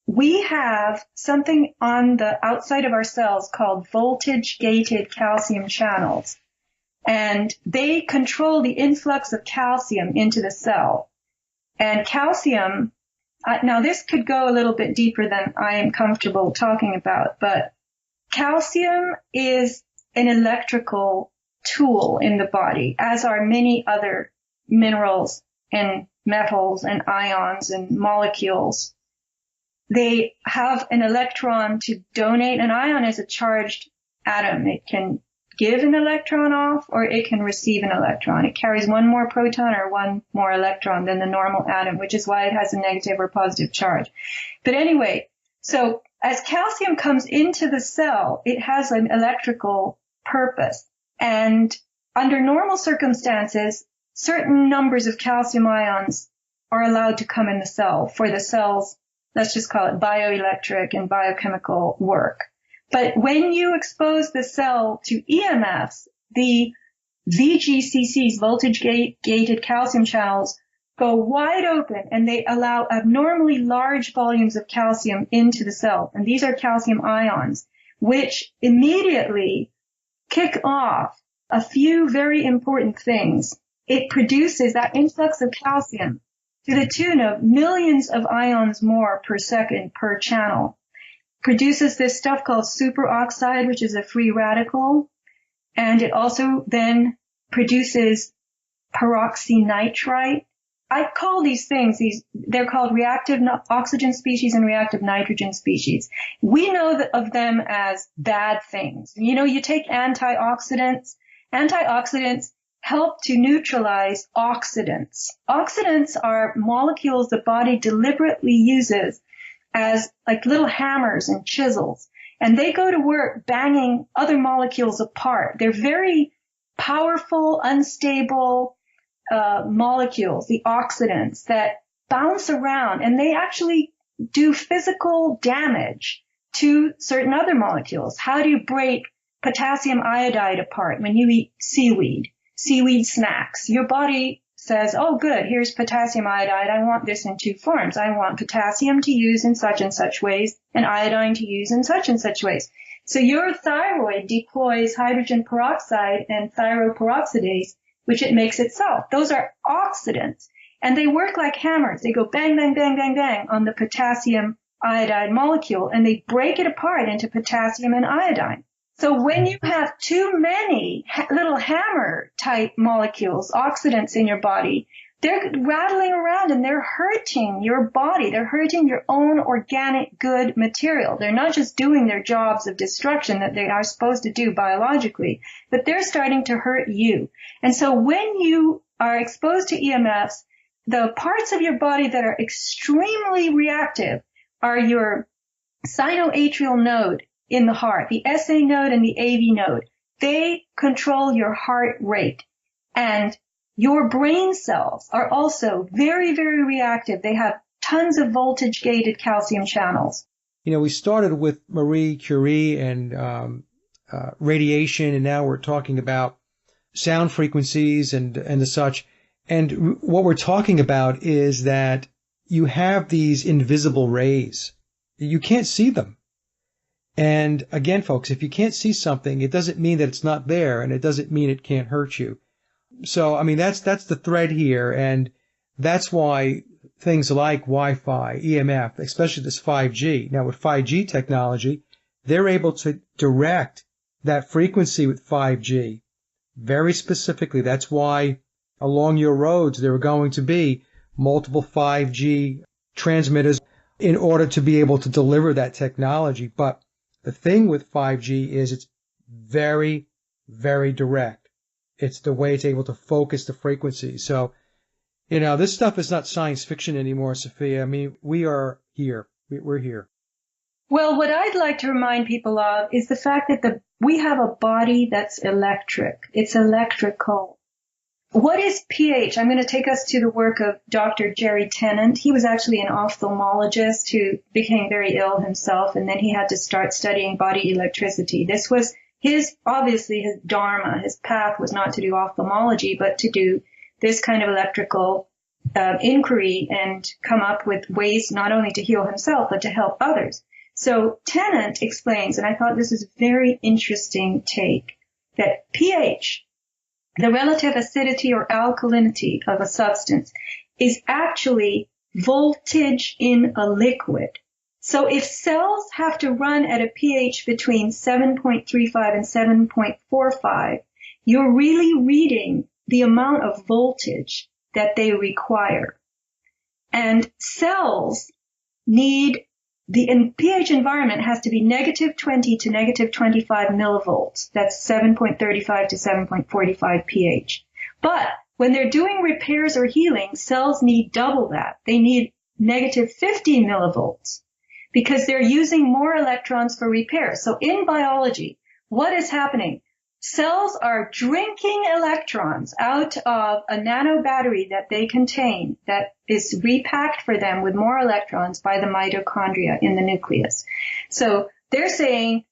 we have something on the outside of our cells called voltage-gated calcium channels, and they control the influx of calcium into the cell. And calcium, now this could go a little bit deeper than I am comfortable talking about, but calcium is an electrical tool in the body, as are many other minerals and metals and ions and molecules. They have an electron to donate. An ion is a charged atom. It can give an electron off or it can receive an electron. It carries one more proton or one more electron than the normal atom, which is why it has a negative or positive charge. But anyway, so as calcium comes into the cell, it has an electrical purpose. And under normal circumstances, certain numbers of calcium ions are allowed to come in the cell for the cell's, let's just call it bioelectric and biochemical work. But when you expose the cell to EMFs, the VGCCs, voltage-gated calcium channels, go wide open and they allow abnormally large volumes of calcium into the cell. And these are calcium ions, which immediately kick off a few very important things. It produces that influx of calcium to the tune of millions of ions more per second per channel. Produces this stuff called superoxide, which is a free radical. And it also then produces peroxynitrite. I call these things, they're called reactive oxygen species and reactive nitrogen species. We know of them as bad things. You take antioxidants. Antioxidants help to neutralize oxidants. Oxidants are molecules the body deliberately uses as like little hammers and chisels. And they go to work banging other molecules apart. They're very powerful, unstable molecules, the oxidants, that bounce around, and they actually do physical damage to certain other molecules. How do you break potassium iodide apart when you eat seaweed snacks? Your body says, oh, good, here's potassium iodide. I want this in two forms. I want potassium to use in such and such ways and iodine to use in such and such ways. So your thyroid deploys hydrogen peroxide and thyroperoxidase, which it makes itself. Those are oxidants, and they work like hammers. They go bang, bang, bang, bang, bang on the potassium iodide molecule, and they break it apart into potassium and iodine. So when you have too many little hammer type molecules, oxidants in your body, they're rattling around and they're hurting your body. They're hurting your own organic good material. They're not just doing their jobs of destruction that they are supposed to do biologically, but they're starting to hurt you. And so when you are exposed to EMFs, the parts of your body that are extremely reactive are your sinoatrial node in the heart, the SA node and the AV node. They control your heart rate. And your brain cells are also very, very reactive. They have tons of voltage-gated calcium channels. You know, we started with Marie Curie and radiation, and now we're talking about sound frequencies and the such. And what we're talking about is that you have these invisible rays. You can't see them. And again, folks, if you can't see something, it doesn't mean that it's not there, and it doesn't mean it can't hurt you. So, I mean, that's the thread here, and that's why things like Wi-Fi, EMF, especially this 5G. Now, with 5G technology, they're able to direct that frequency with 5G very specifically. That's why along your roads there are going to be multiple 5G transmitters in order to be able to deliver that technology. But the thing with 5G is it's very, very direct. It's the way it's able to focus the frequency. So, you know, this stuff is not science fiction anymore, Sophia. I mean, we are here. We're here. Well, what I'd like to remind people of is the fact that we have a body that's electric. It's electrical. What is pH? I'm going to take us to the work of Dr. Jerry Tennant. He was actually an ophthalmologist who became very ill himself, and then he had to start studying body electricity. This was obviously his dharma, his path was not to do ophthalmology, but to do this kind of electrical inquiry and come up with ways not only to heal himself, but to help others. So Tennant explains, and I thought this is a very interesting take, that pH, the relative acidity or alkalinity of a substance, is actually voltage in a liquid. So if cells have to run at a pH between 7.35 and 7.45, you're really reading the amount of voltage that they require. And cells need the pH environment has to be negative 20 to negative 25 millivolts. That's 7.35 to 7.45 pH. But when they're doing repairs or healing, cells need double that. They need negative 50 millivolts because they're using more electrons for repair. So in biology, what is happening? Cells are drinking electrons out of a nano battery that they contain that is repacked for them with more electrons by the mitochondria in the nucleus. So they're saying,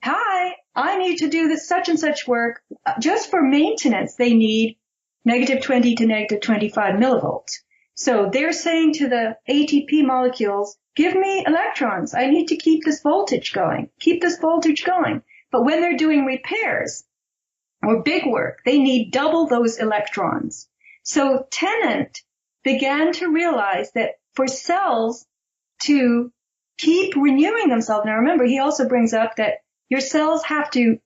hi, I need to do this such and such work. Just for maintenance, they need negative 20 to negative 25 millivolts. So they're saying to the ATP molecules, give me electrons. I need to keep this voltage going. Keep this voltage going. But when they're doing repairs, or big work, they need double those electrons. So Tennant began to realize that for cells to keep renewing themselves, now remember, he also brings up that your cells have to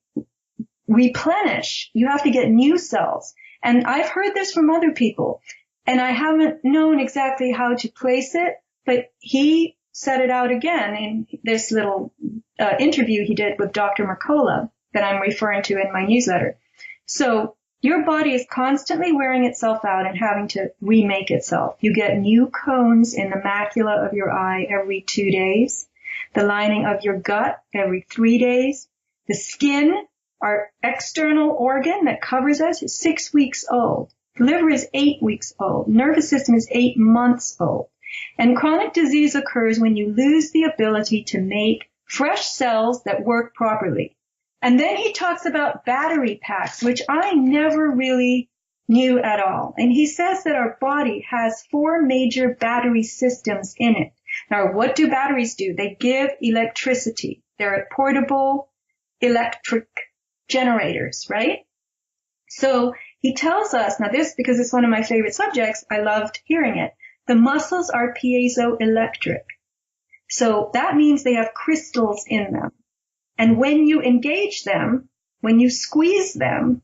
replenish. You have to get new cells. And I've heard this from other people, and I haven't known exactly how to place it, but he set it out again in this little interview he did with Dr. Mercola that I'm referring to in my newsletter. So your body is constantly wearing itself out and having to remake itself. You get new cones in the macula of your eye every 2 days, the lining of your gut every 3 days. The skin, our external organ that covers us, is 6 weeks old. The liver is 8 weeks old. Nervous system is 8 months old. And chronic disease occurs when you lose the ability to make fresh cells that work properly. And then he talks about battery packs, which I never really knew at all. And he says that our body has 4 major battery systems in it. Now, what do batteries do? They give electricity. They're portable electric generators, right? So he tells us, now this, because it's one of my favorite subjects, I loved hearing it. The muscles are piezoelectric. So that means they have crystals in them. And when you engage them, when you squeeze them,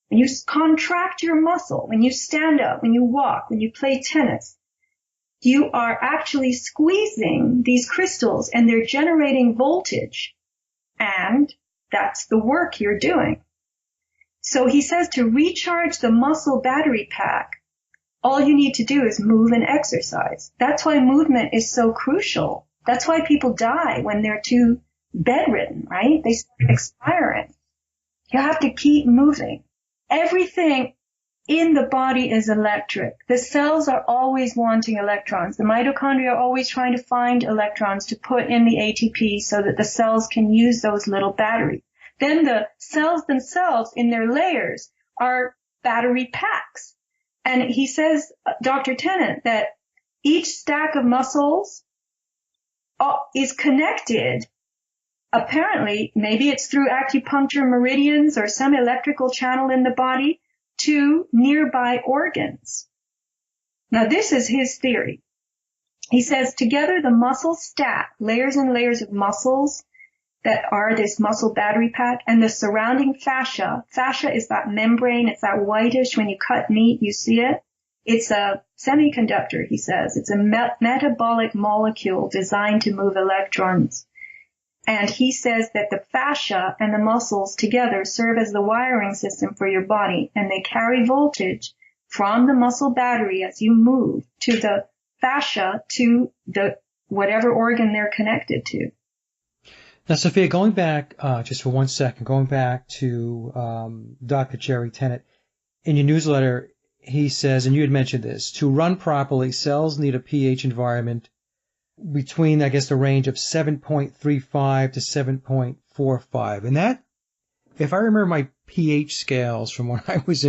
when you contract your muscle, when you stand up, when you walk, when you play tennis, you are actually squeezing these crystals and they're generating voltage. And that's the work you're doing. So he says to recharge the muscle battery pack, all you need to do is move and exercise. That's why movement is so crucial. That's why people die when they're too bedridden, right? They start expiring. You have to keep moving. Everything in the body is electric. The cells are always wanting electrons. The mitochondria are always trying to find electrons to put in the ATP so that the cells can use those little batteries. Then the cells themselves in their layers are battery packs. And he says, Dr. Tennant, that each stack of muscles is connected. Apparently, maybe it's through acupuncture meridians or some electrical channel in the body to nearby organs. Now, this is his theory. He says, together the muscles stack, layers and layers of muscles that are this muscle battery pack, and the surrounding fascia. Fascia is that membrane. It's that whitish, when you cut meat, you see it. It's a semiconductor, he says. It's a metabolic molecule designed to move electrons. And he says that the fascia and the muscles together serve as the wiring system for your body, and they carry voltage from the muscle battery as you move to the fascia to the whatever organ they're connected to. Now, Sofia, going back just for 1 second, going back to Dr. Jerry Tennant, in your newsletter, he says, and you had mentioned this, to run properly, cells need a pH environment between, I guess, the range of 7.35 to 7.45. And that, if I remember my pH scales from when I was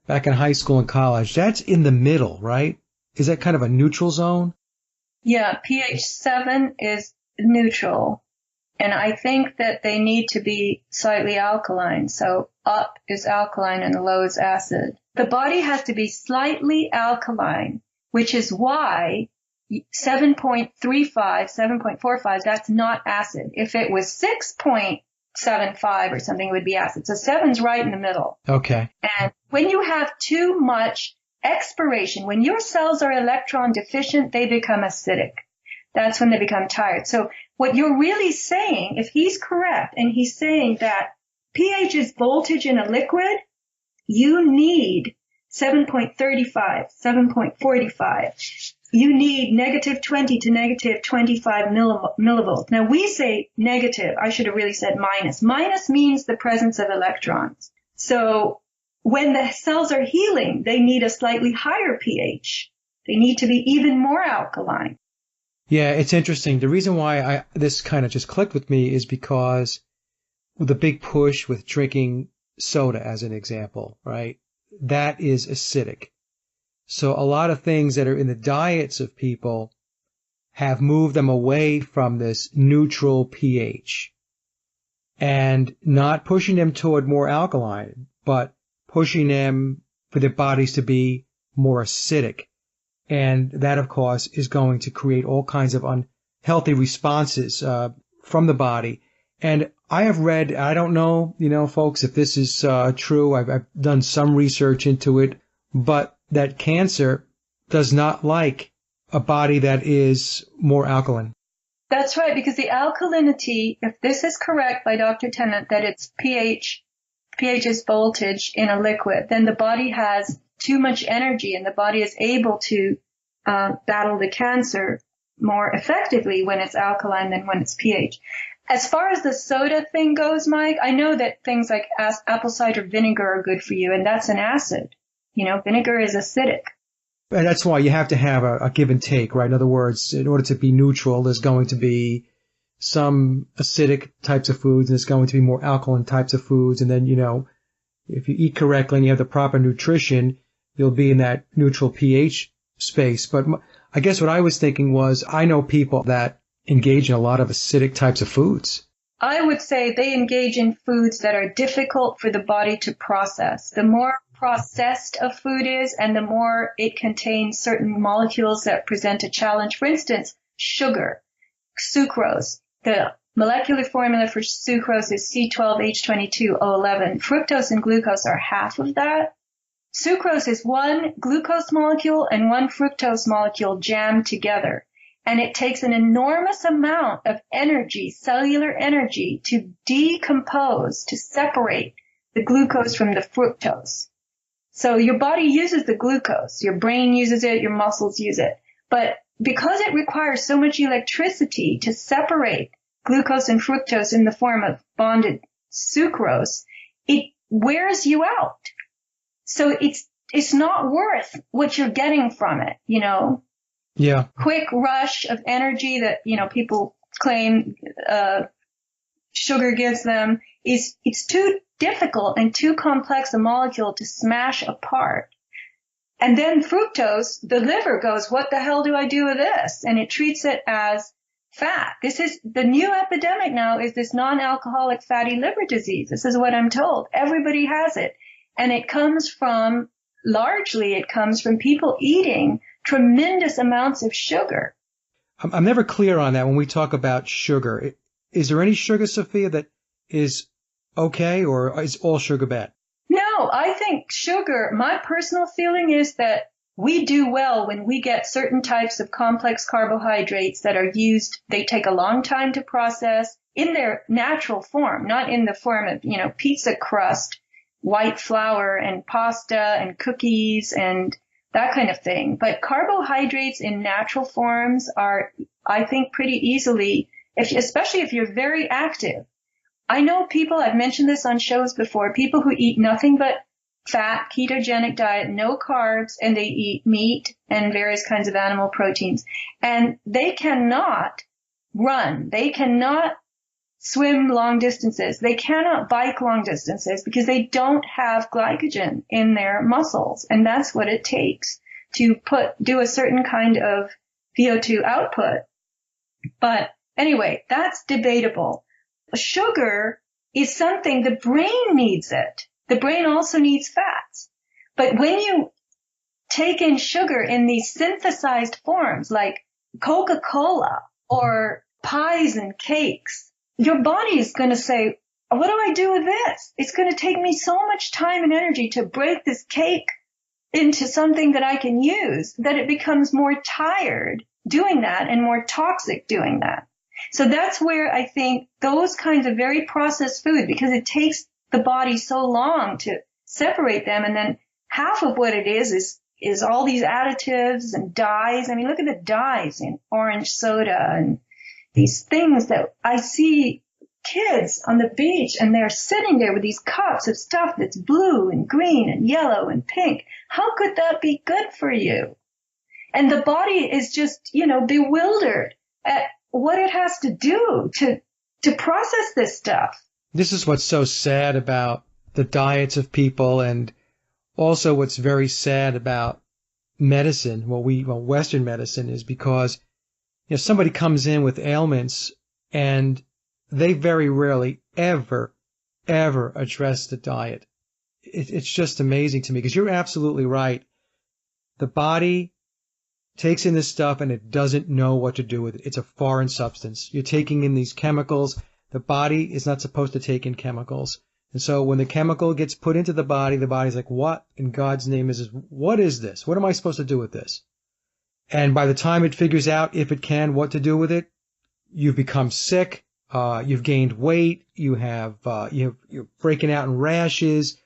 back in high school and college, that's in the middle, right? Is that kind of a neutral zone? Yeah, pH 7 is neutral. And I think that they need to be slightly alkaline. So up is alkaline and low is acid. The body has to be slightly alkaline, which is why 7.35, 7.45, that's not acid. If it was 6.75 or something, it would be acid. So 7's right in the middle. Okay. And when you have too much expiration, when your cells are electron deficient, they become acidic. That's when they become tired. So what you're really saying, if he's correct, and he's saying that pH is voltage in a liquid, you need 7.35, 7.45. You need negative 20 to negative 25 millivolts. Now we say negative. I should have really said minus. Minus means the presence of electrons. So when the cells are healing, they need a slightly higher pH. They need to be even more alkaline. Yeah, it's interesting. The reason why this kind of just clicked with me is because the big push with drinking soda, as an example, right? That is acidic. So a lot of things that are in the diets of people have moved them away from this neutral pH and not pushing them toward more alkaline, but pushing them for their bodies to be more acidic. And that, of course, is going to create all kinds of unhealthy responses from the body. And I have read, I don't know, folks, if this is true. I've done some research into it, but that cancer does not like a body that is more alkaline. That's right, because the alkalinity, if this is correct by Dr. Tennant, that it's pH is voltage in a liquid, then the body has too much energy and the body is able to battle the cancer more effectively when it's alkaline than when it's pH. As far as the soda thing goes, Mike, I know that things like apple cider vinegar are good for you, and that's an acid. Vinegar is acidic. And that's why you have to have a give and take, right? In other words, in order to be neutral, there's going to be some acidic types of foods, and there's going to be more alkaline types of foods. And then, if you eat correctly and you have the proper nutrition, you'll be in that neutral pH space. But I guess what I was thinking was, I know people that engage in a lot of acidic types of foods. I would say they engage in foods that are difficult for the body to process. The more processed a food is, and the more it contains certain molecules that present a challenge. For instance, sugar. sucrose. The molecular formula for sucrose is C12H22O11. Fructose and glucose are half of that. Sucrose is one glucose molecule and one fructose molecule jammed together. And it takes an enormous amount of energy, cellular energy, to decompose, to separate the glucose from the fructose. So your body uses the glucose. Your brain uses it. Your muscles use it. But because it requires so much electricity to separate glucose and fructose in the form of bonded sucrose, it wears you out. So it's not worth what you're getting from it, you know. Yeah. Quick rush of energy that, you know, people claim sugar gives them it's too difficult and too complex a molecule to smash apart. And then fructose, the liver goes, what the hell do I do with this? And it treats it as fat. This is the new epidemic now, is this non-alcoholic fatty liver disease. This is what I'm told. Everybody has it. And it comes from people eating tremendous amounts of sugar. I'm never clear on that when we talk about sugar. Is there any sugar, Sofia, that is okay, or is all sugar bad? No, I think sugar, my personal feeling is that we do well when we get certain types of complex carbohydrates that are used. They take a long time to process in their natural form, not in the form of, you know, pizza crust, white flour and pasta and cookies and that kind of thing. But carbohydrates in natural forms are, I think, pretty easily, especially if you're very active. I know people, I've mentioned this on shows before, people who eat nothing but fat, ketogenic diet, no carbs, and they eat meat and various kinds of animal proteins. And they cannot run. They cannot swim long distances. They cannot bike long distances because they don't have glycogen in their muscles. And that's what it takes to do a certain kind of VO2 output. But anyway, that's debatable. Sugar is something, the brain needs it. The brain also needs fats. But when you take in sugar in these synthesized forms like Coca-Cola or pies and cakes, your body is going to say, what do I do with this? It's going to take me so much time and energy to break this cake into something that I can use that it becomes more tired doing that and more toxic doing that. So that's where I think those kinds of very processed food, because it takes the body so long to separate them, and then half of what it is all these additives and dyes. I mean, look at the dyes in orange soda and these things that I see kids on the beach, and they're sitting there with these cups of stuff that's blue and green and yellow and pink. How could that be good for you? And the body is just, you know, bewildered at what it has to do to process this stuff. This is what's so sad about the diets of people, and also what's very sad about medicine, Western medicine, is because, you know, somebody comes in with ailments and they very rarely ever address the diet. It's just amazing to me, because you're absolutely right. The body takes in this stuff and it doesn't know what to do with it. It's a foreign substance. You're taking in these chemicals. The body is not supposed to take in chemicals. And so when the chemical gets put into the body's like, what in God's name is this? What is this? What am I supposed to do with this? And by the time it figures out, if it can, what to do with it, you've become sick. You've gained weight. You're breaking out in rashes,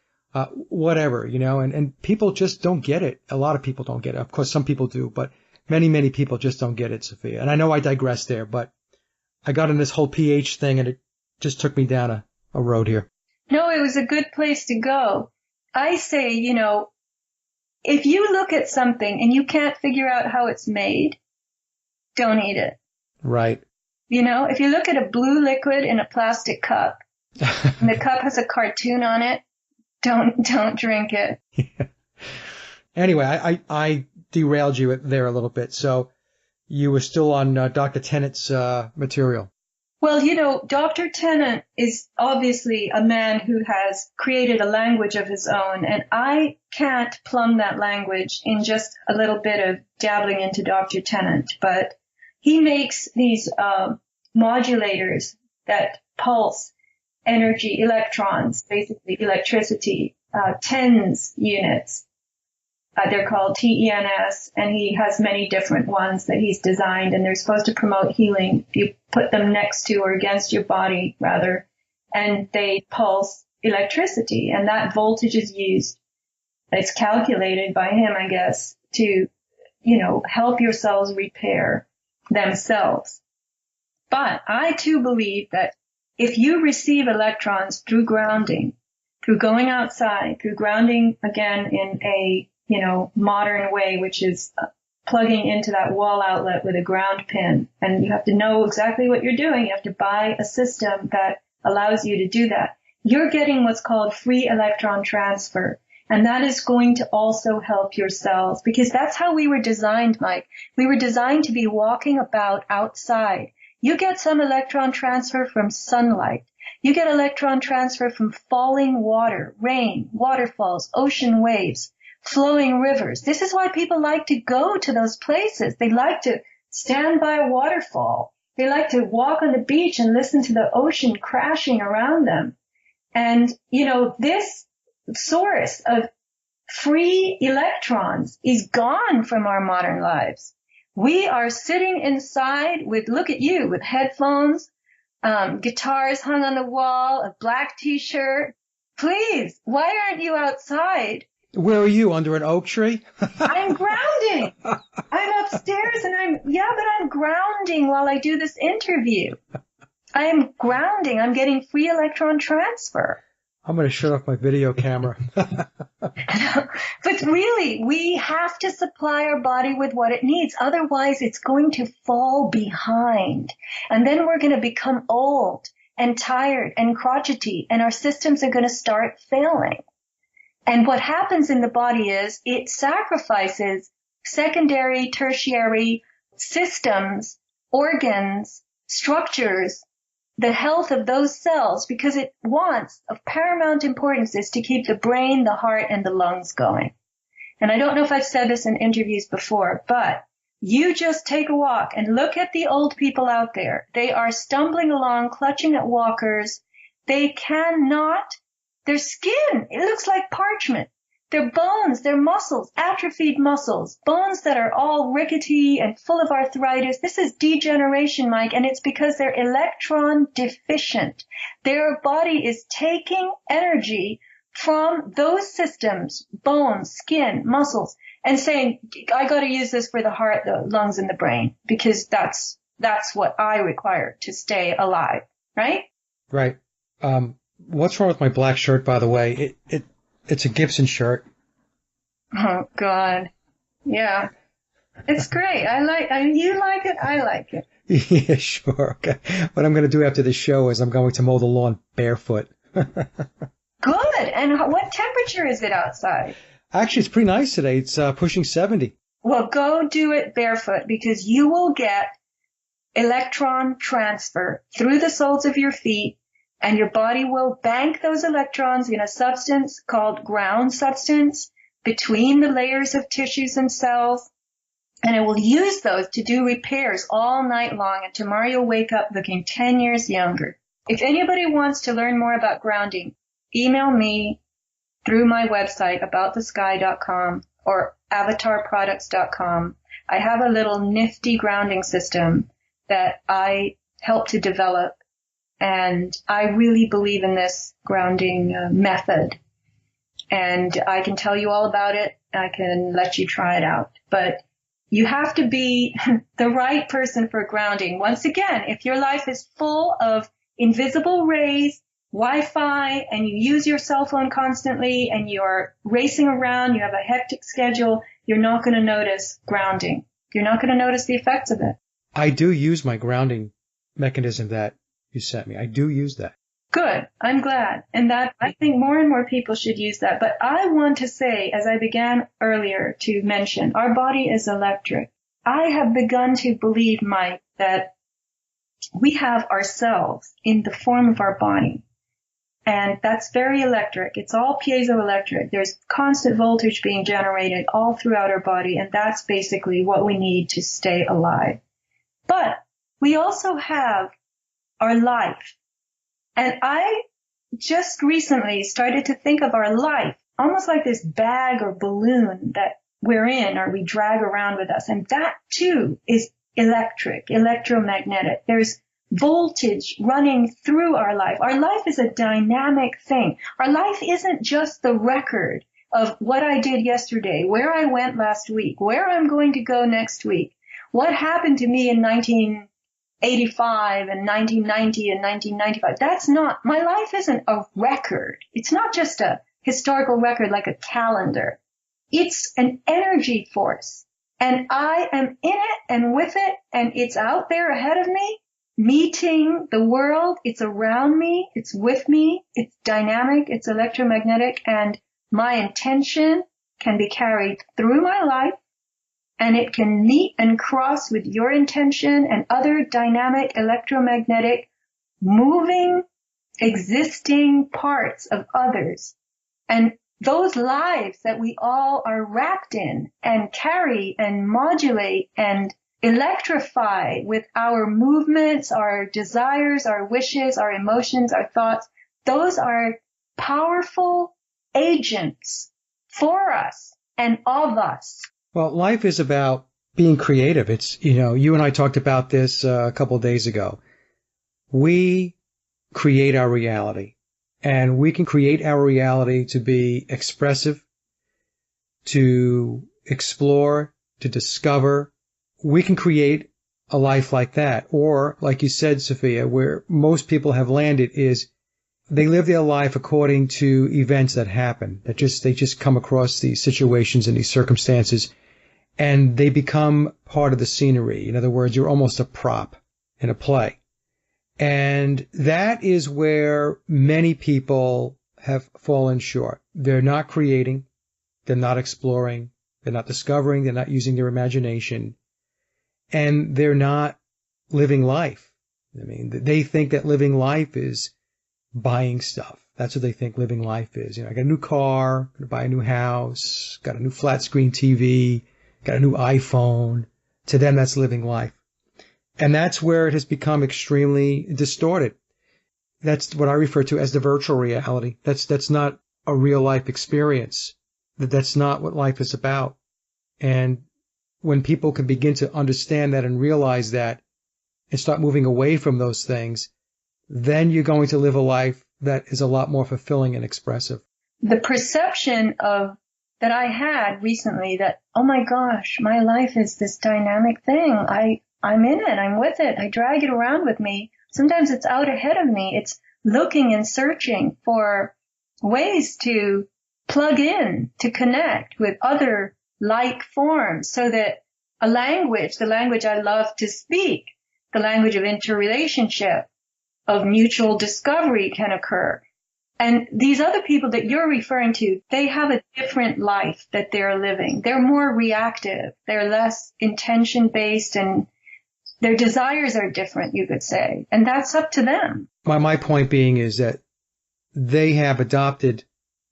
whatever, you know, and people just don't get it. A lot of people don't get it. Of course, some people do, but many people just don't get it, Sofia. And I know I digress there, but I got in this whole pH thing and it just took me down a road here. No, it was a good place to go. I say, you know, if you look at something and you can't figure out how it's made, don't eat it. Right. You know, if you look at a blue liquid in a plastic cup and the cup has a cartoon on it, don't drink it. Yeah. Anyway, I derailed you there a little bit. So you were still on Dr. Tennant's material. Well, you know, Dr. Tennant is obviously a man who has created a language of his own, and I can't plumb that language in just a little bit of dabbling into Dr. Tennant, but he makes these modulators that pulse energy, electrons, basically electricity, TENS units. They're called TENS, and he has many different ones that he's designed, and they're supposed to promote healing if you put them next to or against your body, rather, and they pulse electricity, and that voltage is used. It's calculated by him, I guess, to, help your cells repair themselves. But I too believe that if you receive electrons through grounding, through going outside, through grounding again in a, modern way, which is plugging into that wall outlet with a ground pin, and you have to know exactly what you're doing. You have to buy a system that allows you to do that. You're getting what's called free electron transfer. And that is going to also help your cells, because that's how we were designed, Mike. We were designed to be walking about outside. You get some electron transfer from sunlight. You get electron transfer from falling water, rain, waterfalls, ocean waves, flowing rivers. This is why people like to go to those places. They like to stand by a waterfall. They like to walk on the beach and listen to the ocean crashing around them. And, this source of free electrons is gone from our modern lives. We are sitting inside with, look at you, with headphones, guitars hung on the wall, a black t-shirt. Please, why aren't you outside? Where are you? Under an oak tree? I'm grounding. I'm upstairs and I'm grounding while I do this interview. I am grounding. I'm getting free electron transfer. I'm going to shut off my video camera. But really, we have to supply our body with what it needs. Otherwise, it's going to fall behind. And then we're going to become old and tired and crotchety, and our systems are going to start failing. And what happens in the body is it sacrifices secondary, tertiary systems, organs, structures, the health of those cells, because it wants, of paramount importance, is to keep the brain, the heart, and the lungs going. And I don't know if I've said this in interviews before, but you just take a walk and look at the old people out there. They are stumbling along, clutching at walkers. They cannot, their skin, it looks like parchment. Their bones, their muscles, atrophied muscles, bones that are all rickety and full of arthritis. This is degeneration, Mike, and it's because they're electron deficient. Their body is taking energy from those systems, bones, skin, muscles, and saying, I got to use this for the heart, the lungs, and the brain, because that's what I require to stay alive, right? Right. What's wrong with my black shirt, by the way? It's a Gibson shirt. Oh, God. Yeah. It's great. You like it, I like it. Yeah, sure. Okay. What I'm going to do after the show is I'm going to mow the lawn barefoot. Good. And what temperature is it outside? Actually, it's pretty nice today. It's pushing 70. Well, go do it barefoot, because you will get electron transfer through the soles of your feet, and your body will bank those electrons in a substance called ground substance between the layers of tissues and cells, and it will use those to do repairs all night long, and tomorrow you'll wake up looking 10 years younger. If anybody wants to learn more about grounding, email me through my website, aboutthesky.com or avatarproducts.com. I have a little nifty grounding system that I helped to develop, and I really believe in this grounding method. And I can tell you all about it. I can let you try it out. But you have to be the right person for grounding. Once again, if your life is full of invisible rays, Wi-Fi, and you use your cell phone constantly, and you're racing around, you have a hectic schedule, you're not going to notice grounding. You're not going to notice the effects of it. I do use my grounding mechanism that you sent me. I do use that. Good. I'm glad. And that I think more and more people should use that. But I want to say, as I began earlier to mention, our body is electric. I have begun to believe, Mike, that we have ourselves in the form of our body. And that's very electric. It's all piezoelectric. There's constant voltage being generated all throughout our body. And that's basically what we need to stay alive. But we also have our life. And I just recently started to think of our life almost like this bag or balloon that we're in or we drag around with us. And that too is electromagnetic. There's voltage running through our life. Our life is a dynamic thing. Our life isn't just the record of what I did yesterday, where I went last week, where I'm going to go next week, what happened to me in 1985 and 1990 and 1995. That's not, my life isn't a record. It's not just a historical record like a calendar. It's an energy force. And I am in it and with it, and it's out there ahead of me, meeting the world. It's around me. It's with me. It's dynamic. It's electromagnetic. And my intention can be carried through my life, and it can meet and cross with your intention and other dynamic, electromagnetic, moving, existing parts of others. And those lives that we all are wrapped in and carry and modulate and electrify with our movements, our desires, our wishes, our emotions, our thoughts, those are powerful agents for us and of us. Well, life is about being creative. It's, you and I talked about this a couple of days ago. We create our reality, and we can create our reality to be expressive, to explore, to discover. We can create a life like that. Or, like you said, Sofia, where most people have landed is they live their life according to events that happen, they just come across these situations and these circumstances, and they become part of the scenery. In other words, you're almost a prop in a play. And that is where many people have fallen short. They're not creating, they're not exploring, they're not discovering, they're not using their imagination, and they're not living life. I mean, they think that living life is buying stuff. That's what they think living life is. I got a new car, going to buy a new house, got a new flat screen TV, got a new iPhone. To them, that's living life. And that's where it has become extremely distorted. That's what I refer to as the virtual reality. That's not a real life experience. That's not what life is about. And when people can begin to understand that and realize that and start moving away from those things, then you're going to live a life that is a lot more fulfilling and expressive. The perception of that I had recently that, oh my gosh, my life is this dynamic thing. I'm in it. I'm with it. I drag it around with me. Sometimes it's out ahead of me. It's looking and searching for ways to plug in, to connect with other like forms so that a language, the language I love to speak, the language of interrelationship, of mutual discovery can occur. And these other people that you're referring to, they have a different life that they're living. They're more reactive. They're less intention-based, and their desires are different, you could say. And that's up to them. My point being is that they have adopted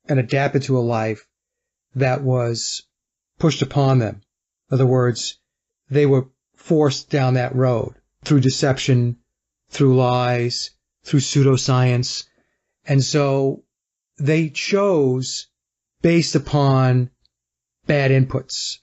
and adapted to a life that was pushed upon them. In other words, they were forced down that road through deception, through lies, through pseudoscience. And so they chose based upon bad inputs.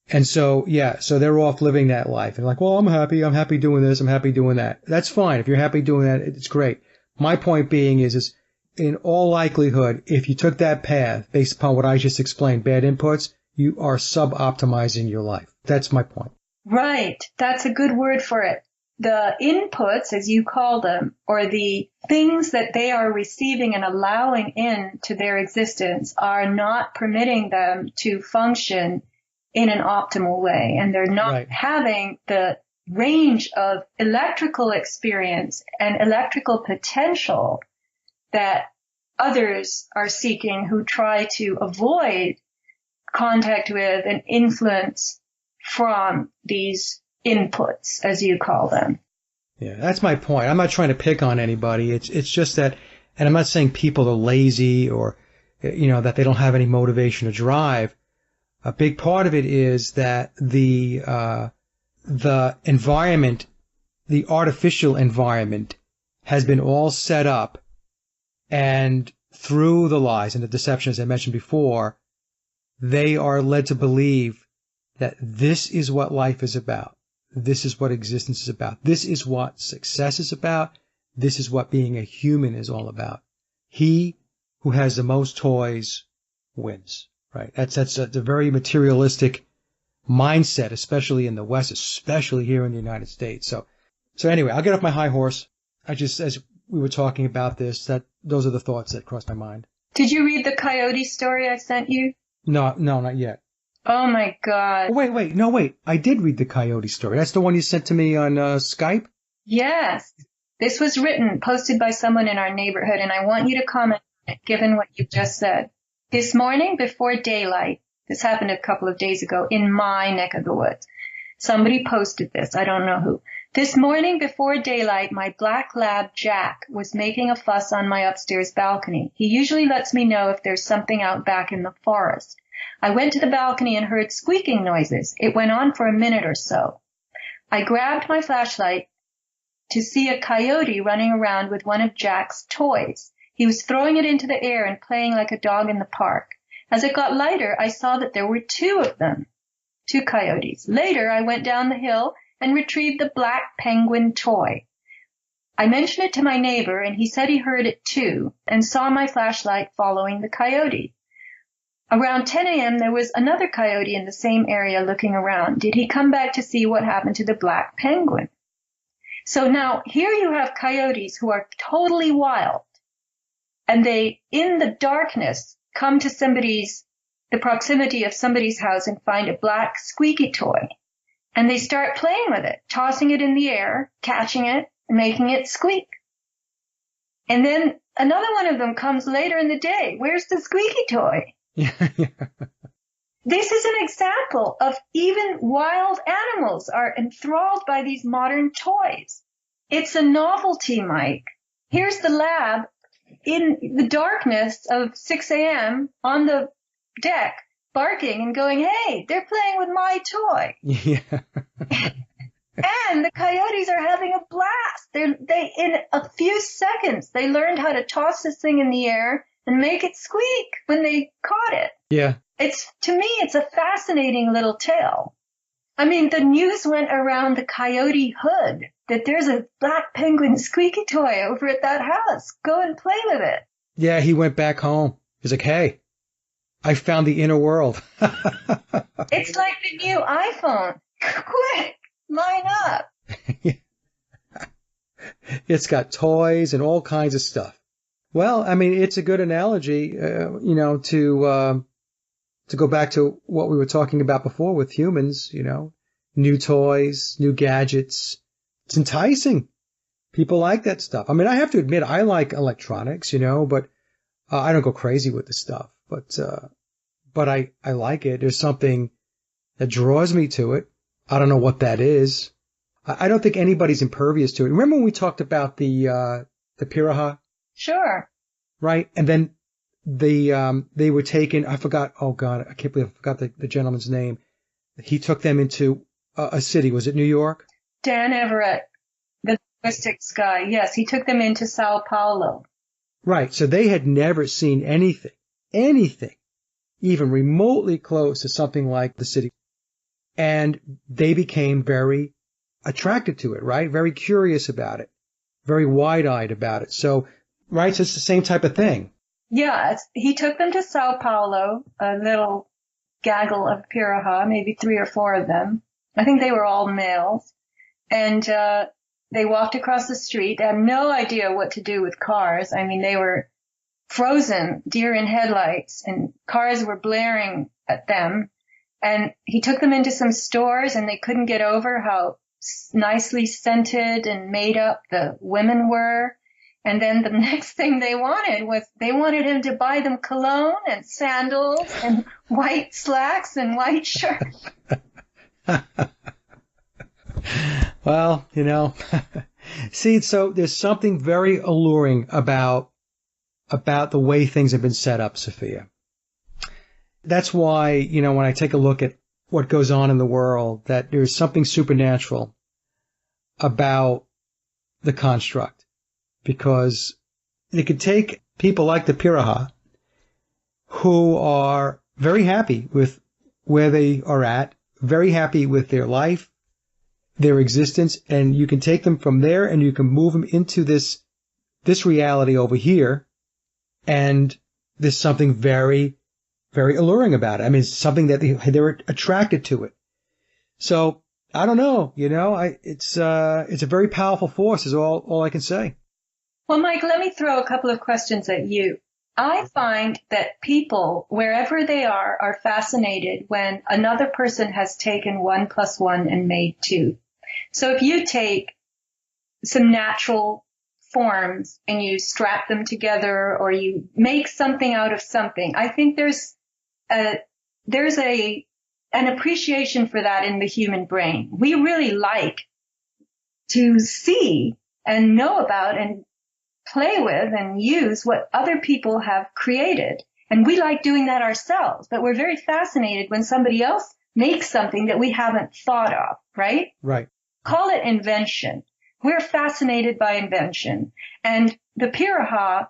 And so, so they're off living that life. And like, well, I'm happy doing this, I'm happy doing that. That's fine. If you're happy doing that, it's great. My point being is in all likelihood, if you took that path based upon what I just explained, bad inputs, you are sub-optimizing your life. That's my point. Right. That's a good word for it. The inputs, as you call them, or the things that they are receiving and allowing into their existence are not permitting them to function in an optimal way. And they're not having the range of electrical experience and electrical potential that others are seeking who try to avoid contact with and influence from these inputs, as you call them. Yeah, that's my point. I'm not trying to pick on anybody. It's just that, and I'm not saying people are lazy or, that they don't have any motivation or drive. A big part of it is that the environment, the artificial environment has been all set up, and through the lies and the deception, as I mentioned before, they are led to believe that this is what life is about. This is what existence is about. This is what success is about. This is what being a human is all about. He who has the most toys wins, right? That's a very materialistic mindset, especially in the West, especially here in the United States. So anyway, I'll get off my high horse. As we were talking about this, those are the thoughts that crossed my mind. Did you read the coyote story I sent you? No, not yet. Oh my God. Oh, wait. I did read the coyote story. That's the one you sent to me on Skype? Yes. This was posted by someone in our neighborhood, and I want you to comment on it, given what you just said. This morning before daylight, this happened a couple of days ago in my neck of the woods. Somebody posted this. I don't know who. This morning before daylight, my black lab, Jack, was making a fuss on my upstairs balcony. He usually lets me know if there's something out back in the forest. I went to the balcony and heard squeaking noises. It went on for a minute or so. I grabbed my flashlight to see a coyote running around with one of Jack's toys. He was throwing it into the air and playing like a dog in the park. As it got lighter, I saw that there were two of them, two coyotes. Later, I went down the hill and retrieved the black penguin toy. I mentioned it to my neighbor, and he said he heard it too and saw my flashlight following the coyote. Around 10 a.m., there was another coyote in the same area looking around. Did he come back to see what happened to the black penguin? So now here you have coyotes who are totally wild, and they, in the darkness, come to the proximity of somebody's house and find a black squeaky toy. And they start playing with it, tossing it in the air, catching it, and making it squeak. And then another one of them comes later in the day. Where's the squeaky toy? Yeah. This is an example of even wild animals are enthralled by these modern toys. It's a novelty, Mike. Here's the lab in the darkness of 6 a.m. on the deck, barking and going, hey, they're playing with my toy. Yeah. And the coyotes are having a blast. They in a few seconds, they learned how to toss this thing in the air and make it squeak when they caught it. Yeah. To me, it's a fascinating little tale. I mean, the news went around the coyote hood that there's a black penguin squeaky toy over at that house. Go and play with it. Yeah, he went back home. He's like, hey, I found the inner world. It's like the new iPhone. Quick, line up. It's got toys and all kinds of stuff. Well, I mean, it's a good analogy, to go back to what we were talking about before with humans, new toys, new gadgets. It's enticing. People like that stuff. I mean, I have to admit, I like electronics, but I don't go crazy with the stuff. But I like it. There's something that draws me to it. I don't know what that is. I don't think anybody's impervious to it. Remember when we talked about the Piraha? Sure. Right. And then they were taken. I forgot. Oh God, I can't believe I forgot the gentleman's name. He took them into a city. Was it New York? Dan Everett, the linguistics guy. Yes, he took them into Sao Paulo. Right. So they had never seen anything, even remotely close to something like the city. And they became very attracted to it, right? Very curious about it, very wide-eyed about it. So it's the same type of thing. Yeah, he took them to Sao Paulo, a little gaggle of Piraha, maybe 3 or 4 of them. I think they were all males. And they walked across the street. They had no idea what to do with cars. I mean, they were frozen, deer in headlights, and cars were blaring at them. And he took them into some stores, and they couldn't get over how nicely scented and made up the women were. And then the next thing they wanted him to buy them cologne and sandals and white slacks and white shirts. Well, see, so there's something very alluring about the way things have been set up, Sophia. That's why, when I take a look at what goes on in the world, that there's something supernatural about the construct. because you could take people like the Piraha who are very happy with where they are at, very happy with their life, their existence, and you can take them from there and you can move them into this reality over here, and there's something very, very alluring about it. I mean, it's something that they're attracted to it. So I don't know, it's a very powerful force is all I can say. Well, Mike, let me throw a couple of questions at you. I find that people, wherever they are fascinated when another person has taken 1 + 1 and made 2. So if you take some natural forms and you strap them together or you make something out of something, I think there's an appreciation for that in the human brain. We really like to see and know about and play with and use what other people have created. And we like doing that ourselves, but we're very fascinated when somebody else makes something that we haven't thought of, right? Right. Call it invention. We're fascinated by invention. And the Piraha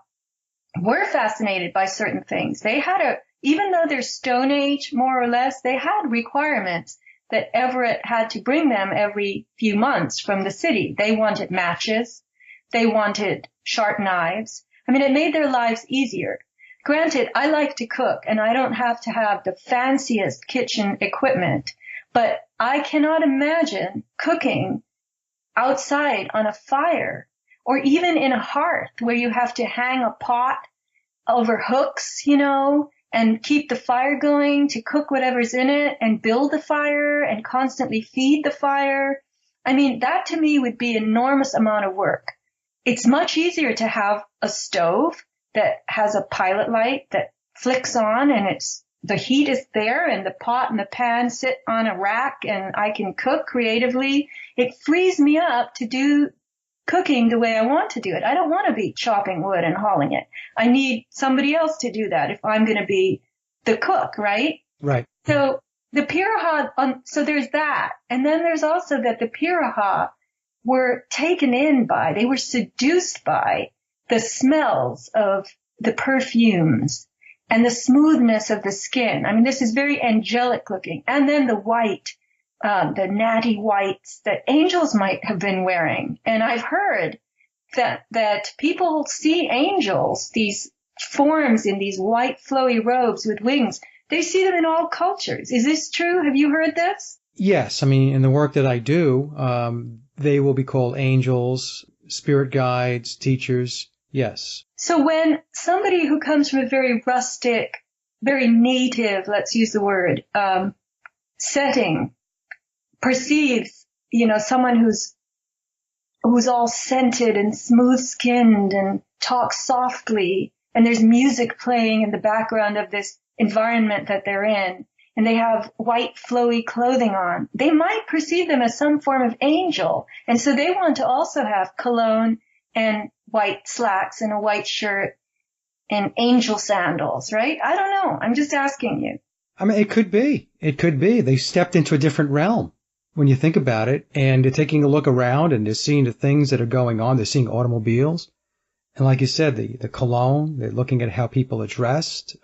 were fascinated by certain things. They had even though they're Stone Age, more or less, they had requirements that Everett had to bring them every few months from the city. They wanted matches. They wanted sharp knives. I mean, it made their lives easier. Granted, I like to cook, and I don't have to have the fanciest kitchen equipment, but I cannot imagine cooking outside on a fire or even in a hearth where you have to hang a pot over hooks, and keep the fire going to cook whatever's in it and build the fire and constantly feed the fire. I mean, that to me would be an enormous amount of work. It's much easier to have a stove that has a pilot light that flicks on and the heat is there and the pot and the pan sit on a rack and I can cook creatively. It frees me up to do cooking the way I want to do it. I don't want to be chopping wood and hauling it. I need somebody else to do that if I'm going to be the cook, right? Right. So the Piraha, so there's that. And then there's also that the Piraha were taken in by, they were seduced by the smells of the perfumes and the smoothness of the skin. I mean, this is very angelic looking. And then the white, the natty whites that angels might have been wearing. And I've heard that people see angels, these forms in these white flowy robes with wings. They see them in all cultures. Is this true? Have you heard this? Yes. I mean, in the work that I do, they will be called angels, spirit guides, teachers. Yes. So when somebody who comes from a very rustic, very native, let's use the word, setting, perceives, someone who's all scented and smooth-skinned and talks softly, and there's music playing in the background of this environment that they're in, and they have white flowy clothing on, they might perceive them as some form of angel. And so they want to also have cologne and white slacks and a white shirt and angel sandals, right? I don't know. I'm just asking you. I mean, it could be. It could be. They stepped into a different realm when you think about it, and they're taking a look around and they're seeing the things that are going on. They're seeing automobiles. And like you said, the cologne, they're looking at how people are dressed.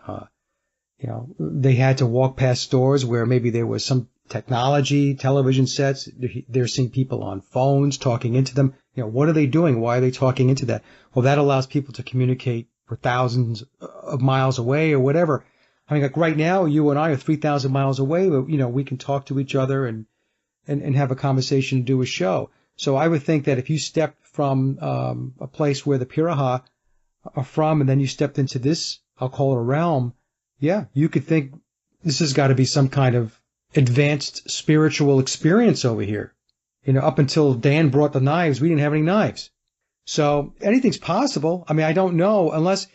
They had to walk past stores where maybe there was some technology, television sets. They're seeing people on phones talking into them. What are they doing? Why are they talking into that? Well, that allows people to communicate for thousands of miles away or whatever. I mean, like right now, you and I are 3,000 miles away, but, we can talk to each other and have a conversation and do a show. So I would think that if you stepped from a place where the Piraha are from and then you stepped into this, I'll call it a realm, yeah, you could think this has got to be some kind of advanced spiritual experience over here. Up until Dan brought the knives, we didn't have any knives. So anything's possible. I mean, I don't know, unless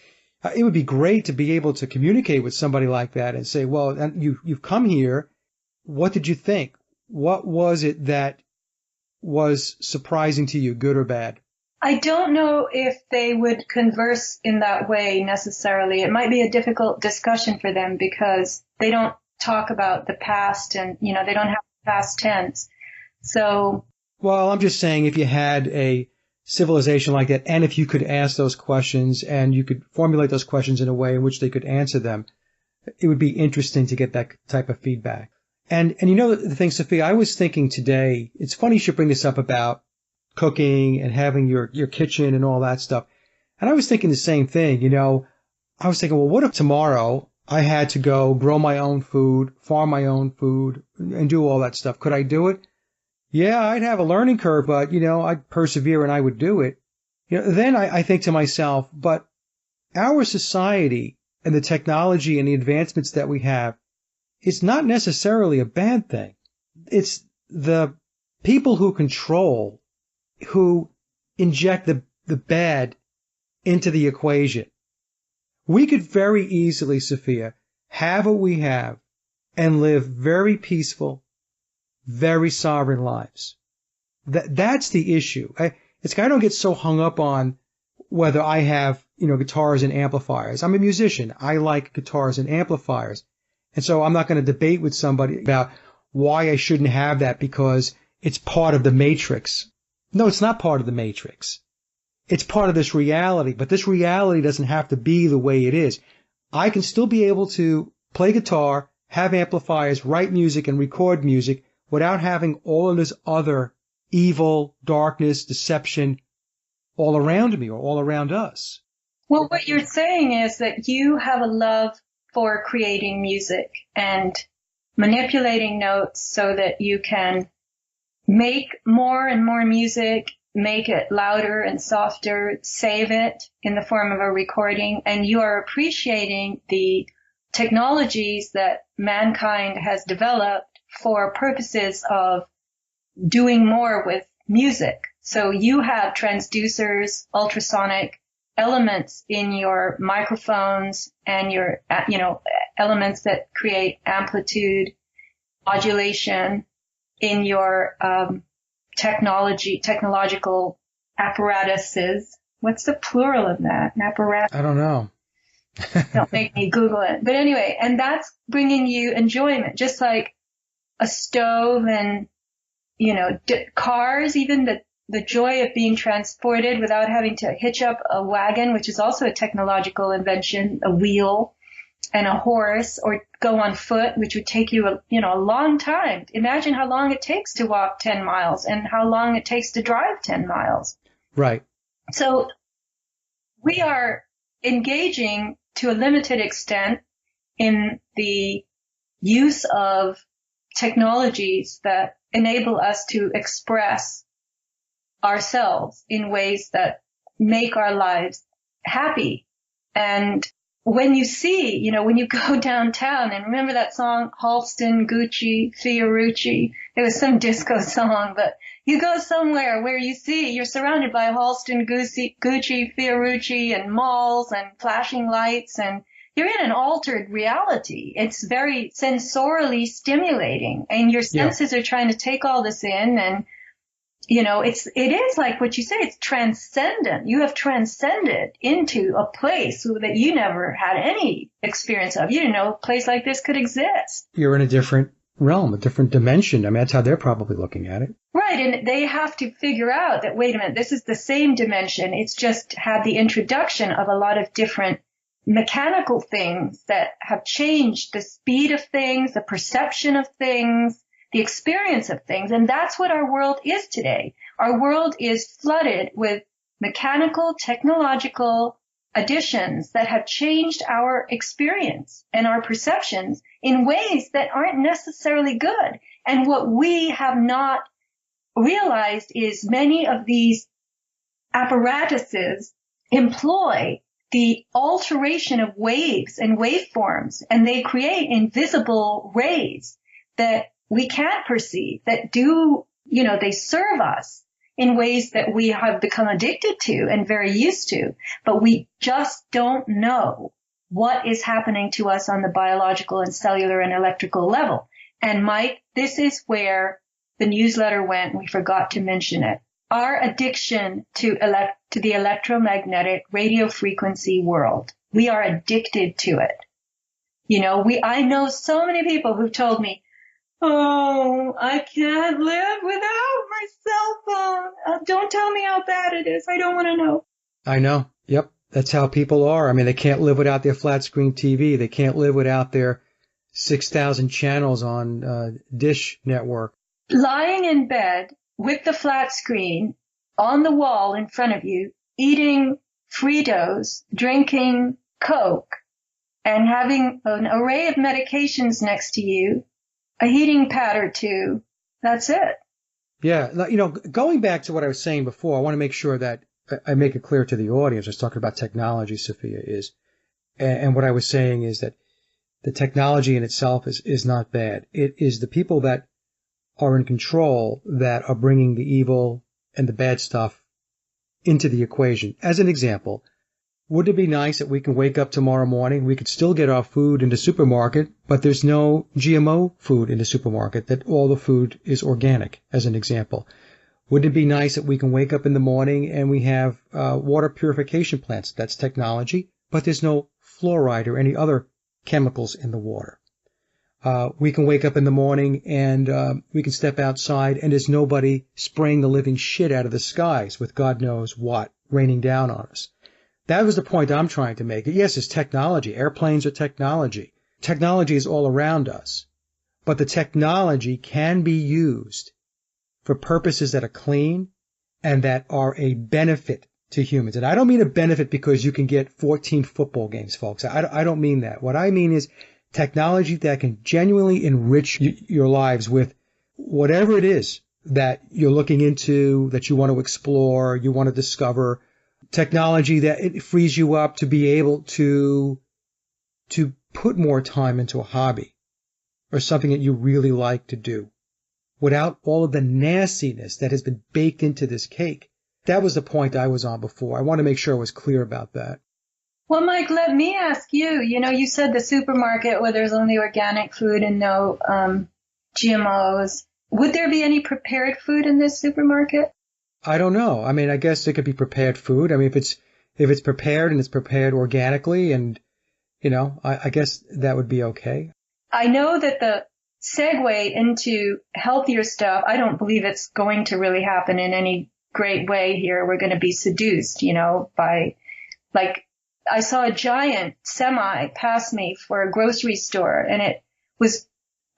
it would be great to be able to communicate with somebody like that and say, well, you've come here. What did you think? What was it that was surprising to you, good or bad? I don't know if they would converse in that way necessarily. It might be a difficult discussion for them because they don't talk about the past and, they don't have past tense. So. Well, I'm just saying if you had a civilization like that, and if you could ask those questions and you could formulate those questions in a way in which they could answer them, it would be interesting to get that type of feedback. And you know the thing, Sophia, I was thinking today, it's funny you should bring this up about cooking and having your kitchen and all that stuff. And I was thinking the same thing, you know. I was thinking, well, what if tomorrow I had to go grow my own food, farm my own food, and do all that stuff? Could I do it? Yeah, I'd have a learning curve, but, you know, I'd persevere and I would do it. You know, then I think to myself, but our society and the technology and the advancements that we have, it's not necessarily a bad thing. It's the people who control, who inject the bad into the equation. We could very easily, Sophia, have what we have and live very peaceful, very sovereign lives. That's the issue. I don't get so hung up on whether I have, you know, guitars and amplifiers. I'm a musician. I like guitars and amplifiers. And so I'm not going to debate with somebody about why I shouldn't have that because it's part of the matrix. No, it's not part of the matrix. It's part of this reality, but this reality doesn't have to be the way it is. I can still be able to play guitar, have amplifiers, write music, and record music without having all of this other evil, darkness, deception all around me or all around us. Well, what you're saying is that you have a love for creating music and manipulating notes so that you can make more and more music, make it louder and softer, save it in the form of a recording, and you are appreciating the technologies that mankind has developed for purposes of doing more with music. So you have transducers, ultrasonic elements in your microphones and your, elements that create amplitude, modulation in your technological apparatuses. What's the plural of that? Apparatus? I don't know. Don't make me Google it. But anyway, and that's bringing you enjoyment, just like a stove and, cars, even the joy of being transported without having to hitch up a wagon, which is also a technological invention, a wheel and a horse, or go on foot, which would take you a long time. Imagine how long it takes to walk 10 miles and how long it takes to drive 10 miles. Right. So we are engaging to a limited extent in the use of technologies that enable us to express ourselves in ways that make our lives happy. And when you see, when you go downtown, and remember that song, Halston, Gucci, Fiorucci, it was some disco song, but you go somewhere where you're surrounded by Halston, Gucci, Fiorucci, and malls and flashing lights, and you're in an altered reality. It's very sensorially stimulating, and your senses are trying to take all this in, and it is like what you say, it's transcendent. You have transcended into a place that you never had any experience of. You didn't know a place like this could exist. You're in a different realm, a different dimension. I mean, that's how they're probably looking at it. Right. And they have to figure out that, wait a minute, this is the same dimension. It's just had the introduction of a lot of different mechanical things that have changed the speed of things, the perception of things, the experience of things. And that's what our world is today. Our world is flooded with mechanical, technological additions that have changed our experience and our perceptions in ways that aren't necessarily good. And what we have not realized is many of these apparatuses employ the alteration of waves and waveforms, and they create invisible rays that we can't perceive, that they serve us in ways that we have become addicted to and very used to, but we just don't know what is happening to us on the biological and cellular and electrical level. And Mike, this is where the newsletter went. We forgot to mention it. Our addiction to the electromagnetic radio frequency world. We are addicted to it. I know so many people who've told me, Oh, I can't live without my cell phone. Don't tell me how bad it is. I don't want to know. I know. Yep. That's how people are. I mean, they can't live without their flat screen TV. They can't live without their 6,000 channels on Dish Network. Lying in bed with the flat screen on the wall in front of you, eating Fritos, drinking Coke, and having an array of medications next to you, a heating pad or two. That's it. Yeah. You know, going back to what I was saying before, I want to make sure that I make it clear to the audience. I was talking about technology, Sophia, and what I was saying is that the technology in itself is not bad. It is the people that are in control that are bringing the evil and the bad stuff into the equation. As an example, wouldn't it be nice that we can wake up tomorrow morning, we could still get our food in the supermarket, but there's no GMO food in the supermarket, that all the food is organic, as an example? Wouldn't it be nice that we can wake up in the morning and we have water purification plants? That's technology, but there's no fluoride or any other chemicals in the water. We can wake up in the morning and we can step outside and there's nobody spraying the living shit out of the skies with God knows what raining down on us. That was the point I'm trying to make. Yes, it's technology. Airplanes are technology. Technology is all around us. But the technology can be used for purposes that are clean and that are a benefit to humans. And I don't mean a benefit because you can get 14 football games, folks. I don't mean that. What I mean is technology that can genuinely enrich your lives with whatever it is that you're looking into, that you want to explore, you want to discover. Technology that it frees you up to be able to put more time into a hobby or something that you really like to do without all of the nastiness that has been baked into this cake. That was the point I was on before. I want to make sure I was clear about that. Well, Mike, let me ask you, you said the supermarket where there's only organic food and no GMOs. Would there be any prepared food in this supermarket? I don't know. I mean, I guess it could be prepared food. I mean, if it's prepared and it's prepared organically and, I guess that would be okay. I know that the segue into healthier stuff, I don't believe it's going to really happen in any great way here. We're going to be seduced, by, like, I saw a giant semi pass me for a grocery store and it was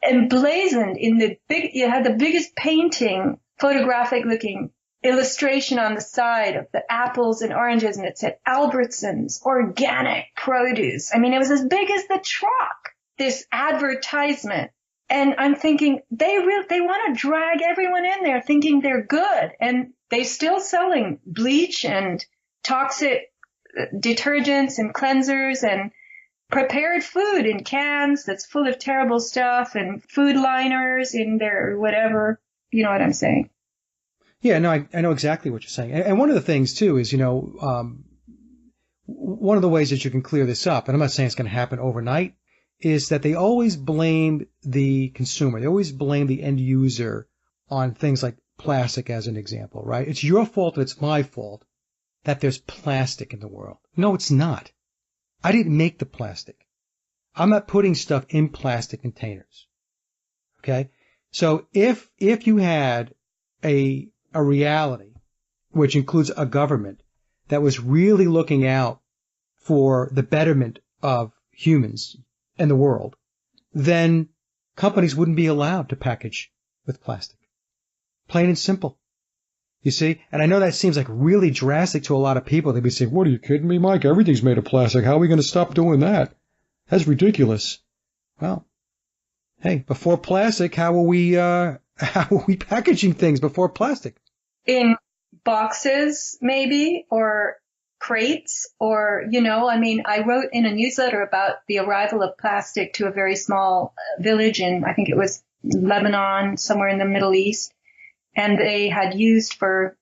emblazoned in it had the biggest painting, photographic looking illustration on the side of the apples and oranges, and it said Albertsons organic produce. I mean, it was as big as the truck, this advertisement. And I'm thinking they want to drag everyone in there thinking they're good, and they're still selling bleach and toxic detergents and cleansers and prepared food in cans that's full of terrible stuff and food liners in their whatever. You know what I'm saying? Yeah, no, I know exactly what you're saying. And one of the things, too, is, one of the ways that you can clear this up, and I'm not saying it's going to happen overnight, is that they always blame the consumer. They always blame the end user on things like plastic, as an example, right? It's your fault and it's my fault that there's plastic in the world. No, it's not. I didn't make the plastic. I'm not putting stuff in plastic containers. Okay? So if you had a reality, which includes a government that was really looking out for the betterment of humans and the world, then companies wouldn't be allowed to package with plastic. Plain and simple. You see? And I know that seems like really drastic to a lot of people. They'd be saying, what, are you kidding me, Mike? Everything's made of plastic. How are we going to stop doing that? That's ridiculous. Well, hey, before plastic, how are we packaging things before plastic? In boxes, maybe, or crates, or, I wrote in a newsletter about the arrival of plastic to a very small village in, I think it was Lebanon, somewhere in the Middle East. And they had used for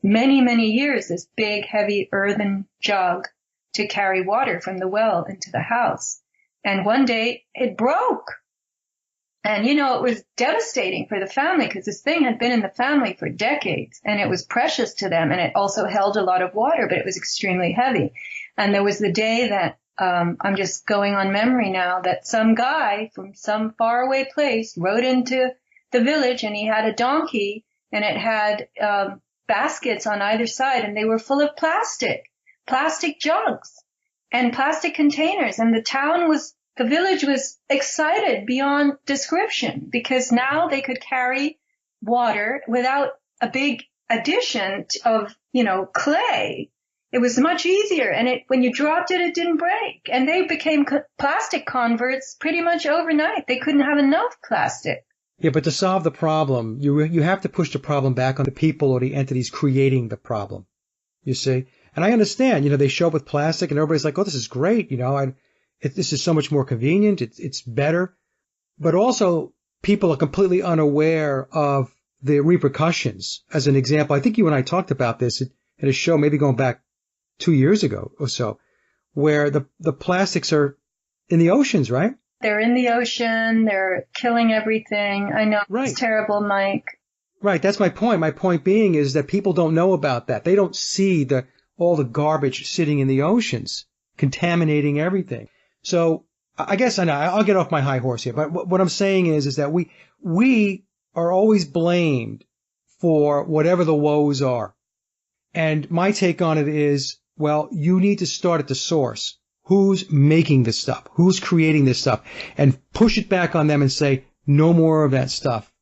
many, many years this big, heavy earthen jug to carry water from the well into the house. And one day it broke. And, it was devastating for the family because this thing had been in the family for decades and it was precious to them. And it also held a lot of water, but it was extremely heavy. And there was the day that I'm just going on memory now, that some guy from some faraway place rode into the village, and he had a donkey, and it had baskets on either side, and they were full of plastic jugs and plastic containers. And the village was excited beyond description, because now they could carry water without a big addition of, clay. It was much easier, and when you dropped it, it didn't break. And they became plastic converts pretty much overnight. They couldn't have enough plastic. Yeah, but to solve the problem, you have to push the problem back on the people or the entities creating the problem. You see? And I understand, they show up with plastic and everybody's like, oh, this is great. This is so much more convenient. It's better. But also, people are completely unaware of the repercussions. As an example, I think you and I talked about this at a show, maybe going back 2 years ago or so, where the plastics are in the oceans, right? They're in the ocean. They're killing everything. I know. Right. It's terrible, Mike. Right. That's my point. My point being is that people don't know about that. They don't see all the garbage sitting in the oceans, contaminating everything. So I guess I'll get off my high horse here. But what I'm saying is that we are always blamed for whatever the woes are. And my take on it is, well, you need to start at the source. Who's making this stuff? Who's creating this stuff? And push it back on them and say, no more of that stuff.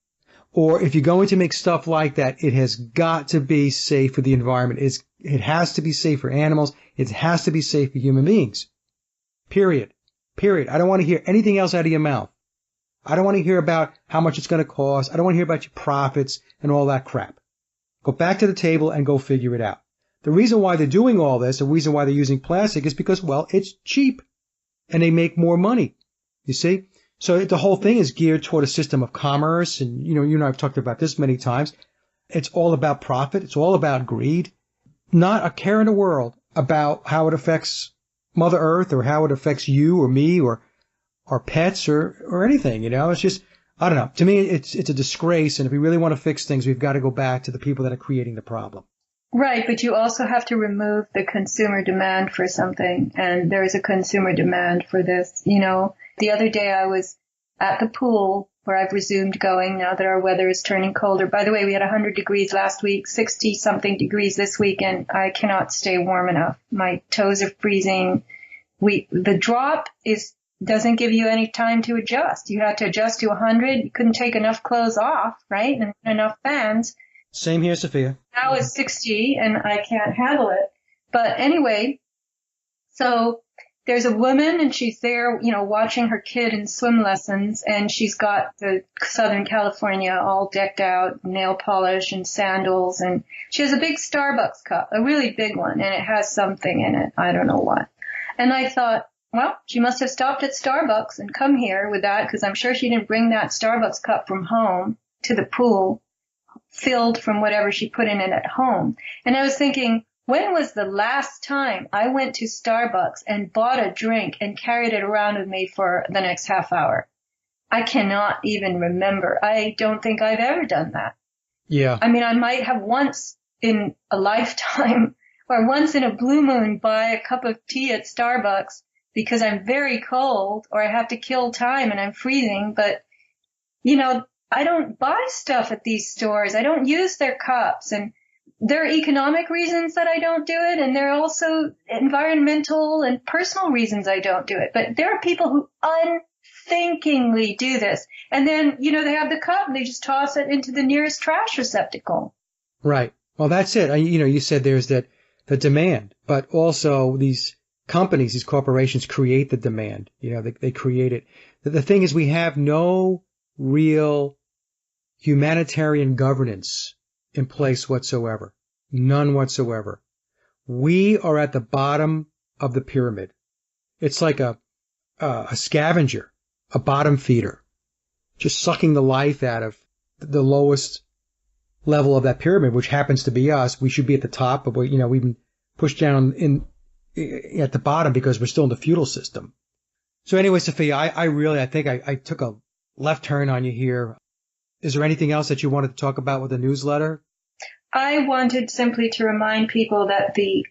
Or if you're going to make stuff like that, it has got to be safe for the environment. It has to be safe for animals. It has to be safe for human beings. Period. I don't want to hear anything else out of your mouth. I don't want to hear about how much it's going to cost. I don't want to hear about your profits and all that crap. Go back to the table and go figure it out. The reason why they're doing all this, the reason why they're using plastic is because, well, it's cheap and they make more money. You see? So the whole thing is geared toward a system of commerce. And, you and I have talked about this many times. It's all about profit. It's all about greed. Not a care in the world about how it affects Mother Earth or how it affects you or me or our pets or anything. It's just, I don't know. To me, it's a disgrace. And if we really want to fix things, we've got to go back to the people that are creating the problem. Right, but you also have to remove the consumer demand for something, and there is a consumer demand for this. The other day I was at the pool, where I've resumed going now that our weather is turning colder. By the way, we had 100 degrees last week, 60-something degrees this week, and I cannot stay warm enough. My toes are freezing. The drop doesn't give you any time to adjust. You had to adjust to 100. You couldn't take enough clothes off, right, and enough fans. Same here, Sophia. Now it's 60 and I can't handle it. But anyway, so there's a woman and she's there, watching her kid in swim lessons, and she's got the Southern California all decked out, nail polish and sandals, and she has a big Starbucks cup, a really big one, and it has something in it. I don't know what. And I thought, well, she must have stopped at Starbucks and come here with that, because I'm sure she didn't bring that Starbucks cup from home to the pool, filled from whatever she put in it at home. And I was thinking, when was the last time I went to Starbucks and bought a drink and carried it around with me for the next half hour? I cannot even remember. I don't think I've ever done that. Yeah. I mean, I might have once in a lifetime or once in a blue moon buy a cup of tea at Starbucks because I'm very cold or I have to kill time and I'm freezing. But, I don't buy stuff at these stores. I don't use their cups. And there are economic reasons that I don't do it. And there are also environmental and personal reasons I don't do it. But there are people who unthinkingly do this. And then, they have the cup and they just toss it into the nearest trash receptacle. Right. Well, that's it. You said there's the demand, but also these companies, these corporations create the demand. They create it. The thing is, we have no real humanitarian governance in place whatsoever. None whatsoever. We are at the bottom of the pyramid. It's like a scavenger, a bottom feeder, just sucking the life out of the lowest level of that pyramid, which happens to be us. We should be at the top, but we've been pushed down at the bottom because we're still in the feudal system. So anyway, Sophia, I think I took a left turn on you here. Is there anything else that you wanted to talk about with the newsletter? I wanted simply to remind people that the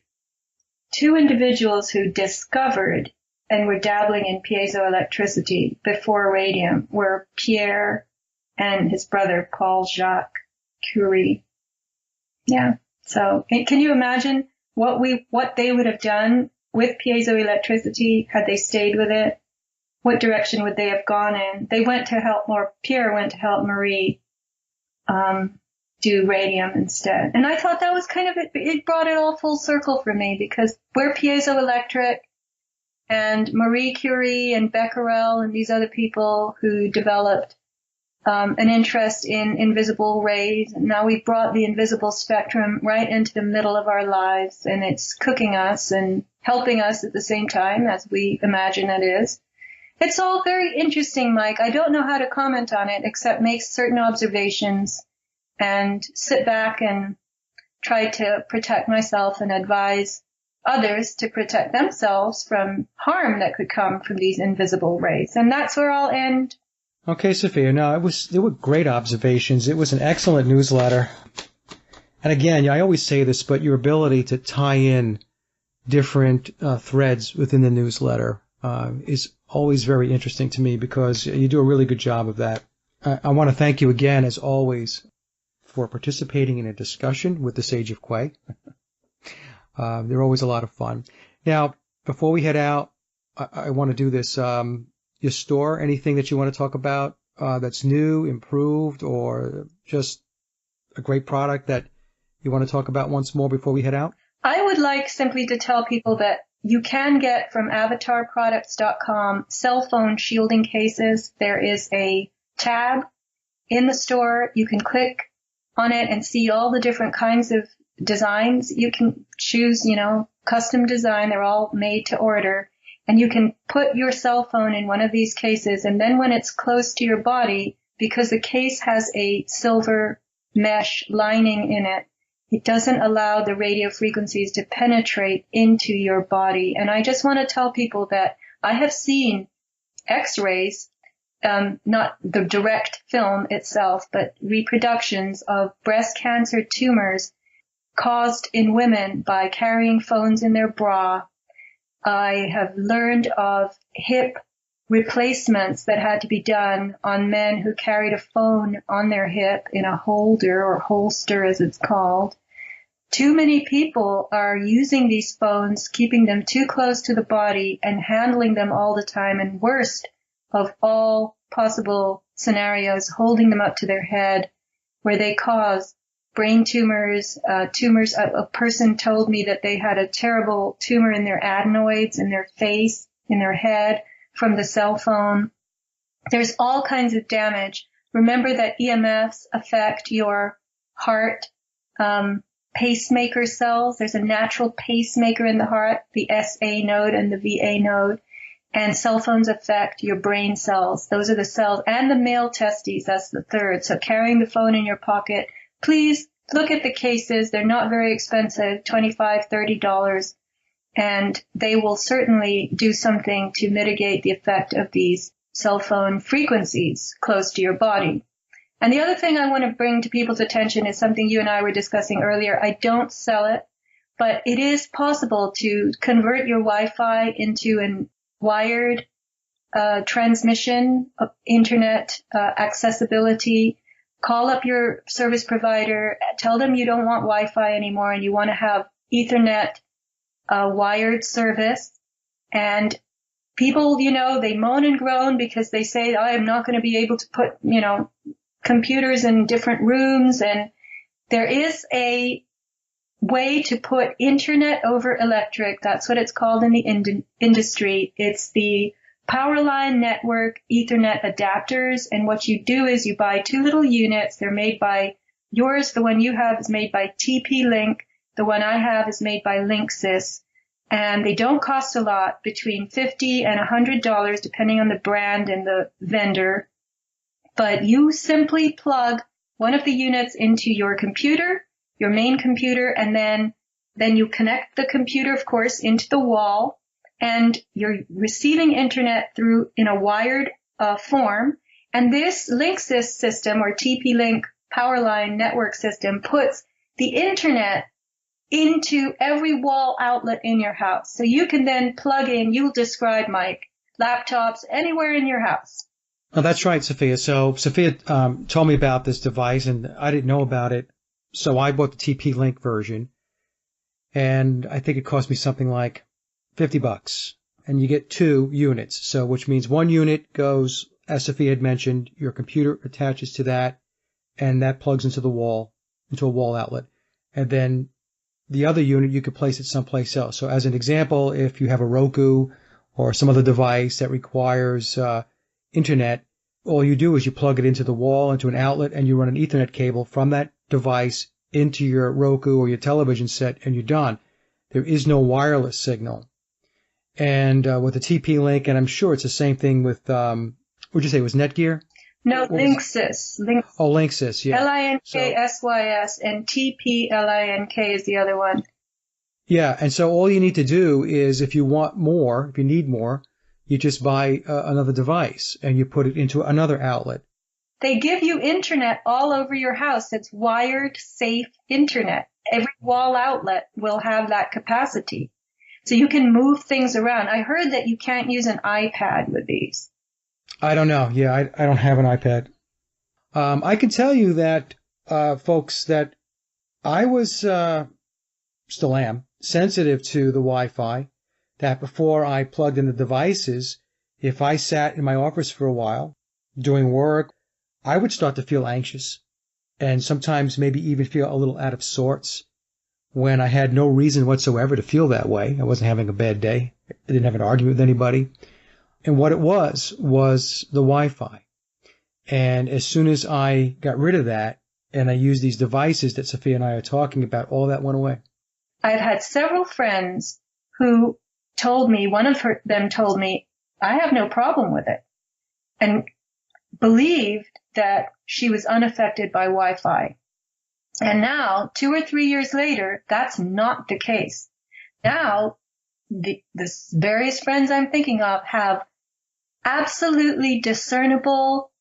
two individuals who discovered and were dabbling in piezoelectricity before radium were Pierre and his brother Paul Jacques Curie. Yeah. So can you imagine what they would have done with piezoelectricity had they stayed with it? What direction would they have gone in? Pierre went to help Marie do radium instead. And I thought that was it brought it all full circle for me, because we're piezoelectric, and Marie Curie and Becquerel and these other people who developed an interest in invisible rays. And now we've brought the invisible spectrum right into the middle of our lives, and it's cooking us and helping us at the same time as we imagine it is. It's all very interesting, Mike. I don't know how to comment on it except make certain observations and sit back and try to protect myself and advise others to protect themselves from harm that could come from these invisible rays. And that's where I'll end. Okay, Sophia. No, there were great observations. It was an excellent newsletter. And again, I always say this, but your ability to tie in different threads within the newsletter is always very interesting to me, because you do a really good job of that. I want to thank you again, as always, for participating in a discussion with the Sage of Quay. They're always a lot of fun. Now, before we head out, I want to do this. Your store, anything that you want to talk about that's new, improved, or just a great product that you want to talk about once more before we head out? I would like simply to tell people that you can get from avatarproducts.com cell phone shielding cases. There is a tab in the store. You can click on it and see all the different kinds of designs. You can choose, custom design. They're all made to order. And you can put your cell phone in one of these cases, and then when it's close to your body, because the case has a silver mesh lining in it, it doesn't allow the radio frequencies to penetrate into your body. And I just want to tell people that I have seen X-rays, not the direct film itself, but reproductions of breast cancer tumors caused in women by carrying phones in their bra. I have learned of hip replacements that had to be done on men who carried a phone on their hip in a holder, or holster as it's called. Too many people are using these phones, keeping them too close to the body and handling them all the time, and worst of all possible scenarios, holding them up to their head, where they cause brain tumors. A person told me that they had a terrible tumor in their adenoids, in their face, in their head, from the cell phone. There's all kinds of damage. Remember that EMFs affect your heart pacemaker cells. There's a natural pacemaker in the heart, the SA node and the VA node. And cell phones affect your brain cells. Those are the cells. And the male testes, that's the third. So carrying the phone in your pocket, please look at the cases. They're not very expensive, $25, $30. And they will certainly do something to mitigate the effect of these cell phone frequencies close to your body. And the other thing I want to bring to people's attention is something you and I were discussing earlier. I don't sell it, but it is possible to convert your Wi-Fi into an wired transmission of internet accessibility. Call up your service provider, tell them you don't want Wi-Fi anymore and you want to have Ethernet wired service. And people, they moan and groan because they say, I am not going to be able to put, computers in different rooms. And there is a way to put internet over electric. That's what it's called in the industry. It's the power line network Ethernet adapters. And what you do is you buy two little units. They're made by yours. The one you have is made by TP-Link. The one I have is made by Linksys. And they don't cost a lot, between $50 and $100, depending on the brand and the vendor. But you simply plug one of the units into your computer, your main computer, and then you connect the computer, of course, into the wall, and you're receiving internet in a wired form. And this Linksys system, or TP-Link power line network system, puts the internet into every wall outlet in your house. So you can then plug in, you'll describe, Mike, laptops anywhere in your house. Oh, that's right, Sophia. So Sophia told me about this device, and I didn't know about it. So I bought the TP-Link version, and I think it cost me something like $50. And you get 2 units. So which means 1 unit goes, as Sophia had mentioned, your computer attaches to that, and that plugs into the wall, into a wall outlet. And then the other unit, you could place it someplace else. So as an example, if you have a Roku or some other device that requires internet, all you do is you plug it into the wall, into an outlet, and you run an Ethernet cable from that device into your Roku or your television set, and you're done. There is no wireless signal. And with the TP-Link, and I'm sure it's the same thing with, would you say it was Netgear? No, Linksys. Oh, Linksys, yeah. Linksys, and TP-Link is the other one. Yeah, and so all you need to do is, if you want more, if you need more, you just buy another device and you put it into another outlet. They give you internet all over your house. It's wired, safe internet. Every wall outlet will have that capacity. So you can move things around. I heard that you can't use an iPad with these. I don't know. Yeah, I don't have an iPad. I can tell you that, folks, that I was, still am, sensitive to the Wi-Fi, that before I plugged in the devices, if I sat in my office for a while doing work, I would start to feel anxious and sometimes maybe even feel a little out of sorts when I had no reason whatsoever to feel that way. I wasn't having a bad day. I didn't have an argument with anybody. And what it was the Wi-Fi. And as soon as I got rid of that and I used these devices that Sophia and I are talking about, all that went away. I've had several friends who told me, one of them told me, I have no problem with it, and believed that she was unaffected by Wi-Fi. And now, 2 or 3 years later, that's not the case. Now, the various friends I'm thinking of have absolutely discernible,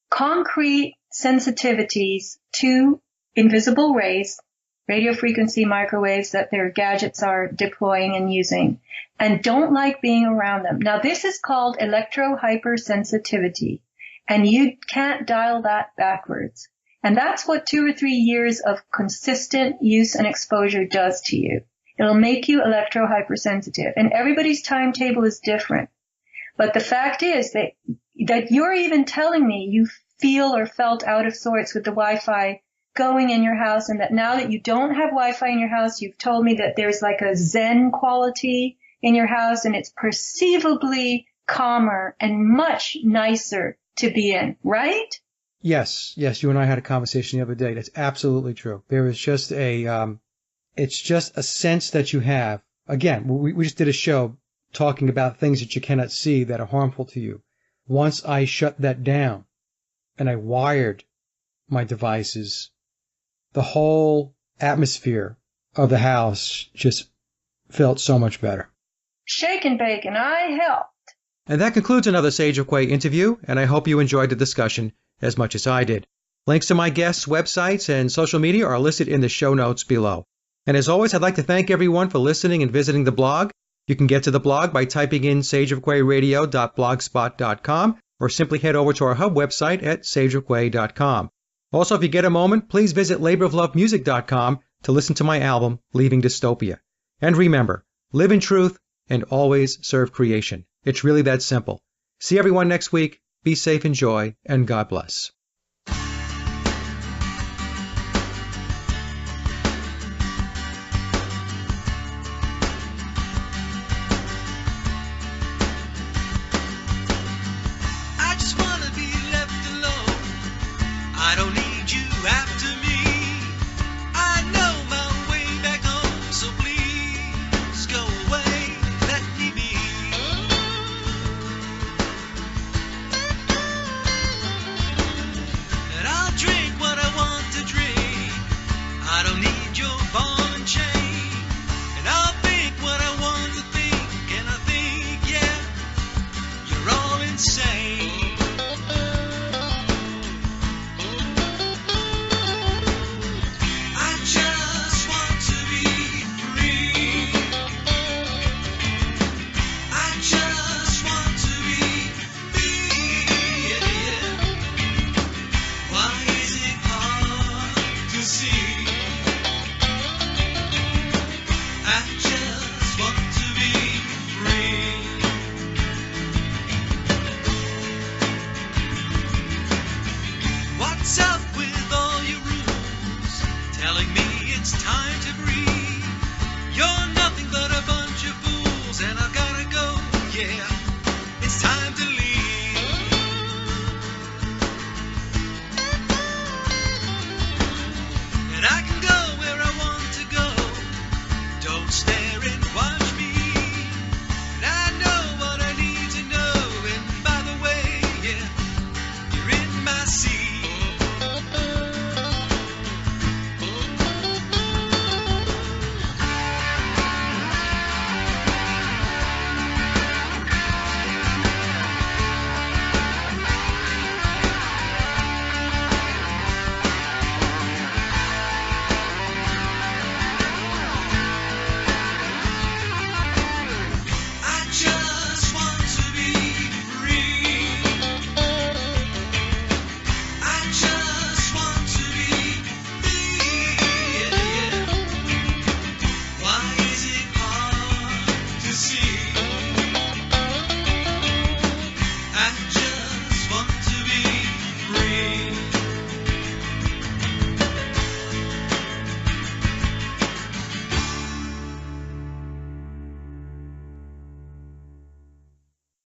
concrete sensitivities to invisible rays, radio frequency microwaves that their gadgets are deploying and using, and don't like being around them. Now, this is called electro-hypersensitivity, and you can't dial that backwards. And that's what 2 or 3 years of consistent use and exposure does to you. It'll make you electro-hypersensitive, and everybody's timetable is different. But the fact is that you're even telling me you feel or felt out of sorts with the Wi-Fi going in your house, and that now that you don't have Wi-Fi in your house, you've told me that there's like a Zen quality in your house, and it's perceivably calmer and much nicer to be in, right? Yes, you and I had a conversation the other day. That's absolutely true. There is just it's just a sense that you have. Again, we just did a show talking about things that you cannot see that are harmful to you. Once I shut that down and I wired my devices, the whole atmosphere of the house just felt so much better. Shake and bake, and I helped. And that concludes another Sage of Quay interview, and I hope you enjoyed the discussion as much as I did. Links to my guests' websites and social media are listed in the show notes below. And as always, I'd like to thank everyone for listening and visiting the blog. You can get to the blog by typing in sageofquayradio.blogspot.com or simply head over to our hub website at sageofquay.com. Also, if you get a moment, please visit laboroflovemusic.com to listen to my album, Leaving Dystopia. And remember, live in truth and always serve creation. It's really that simple. See everyone next week. Be safe, enjoy, and God bless.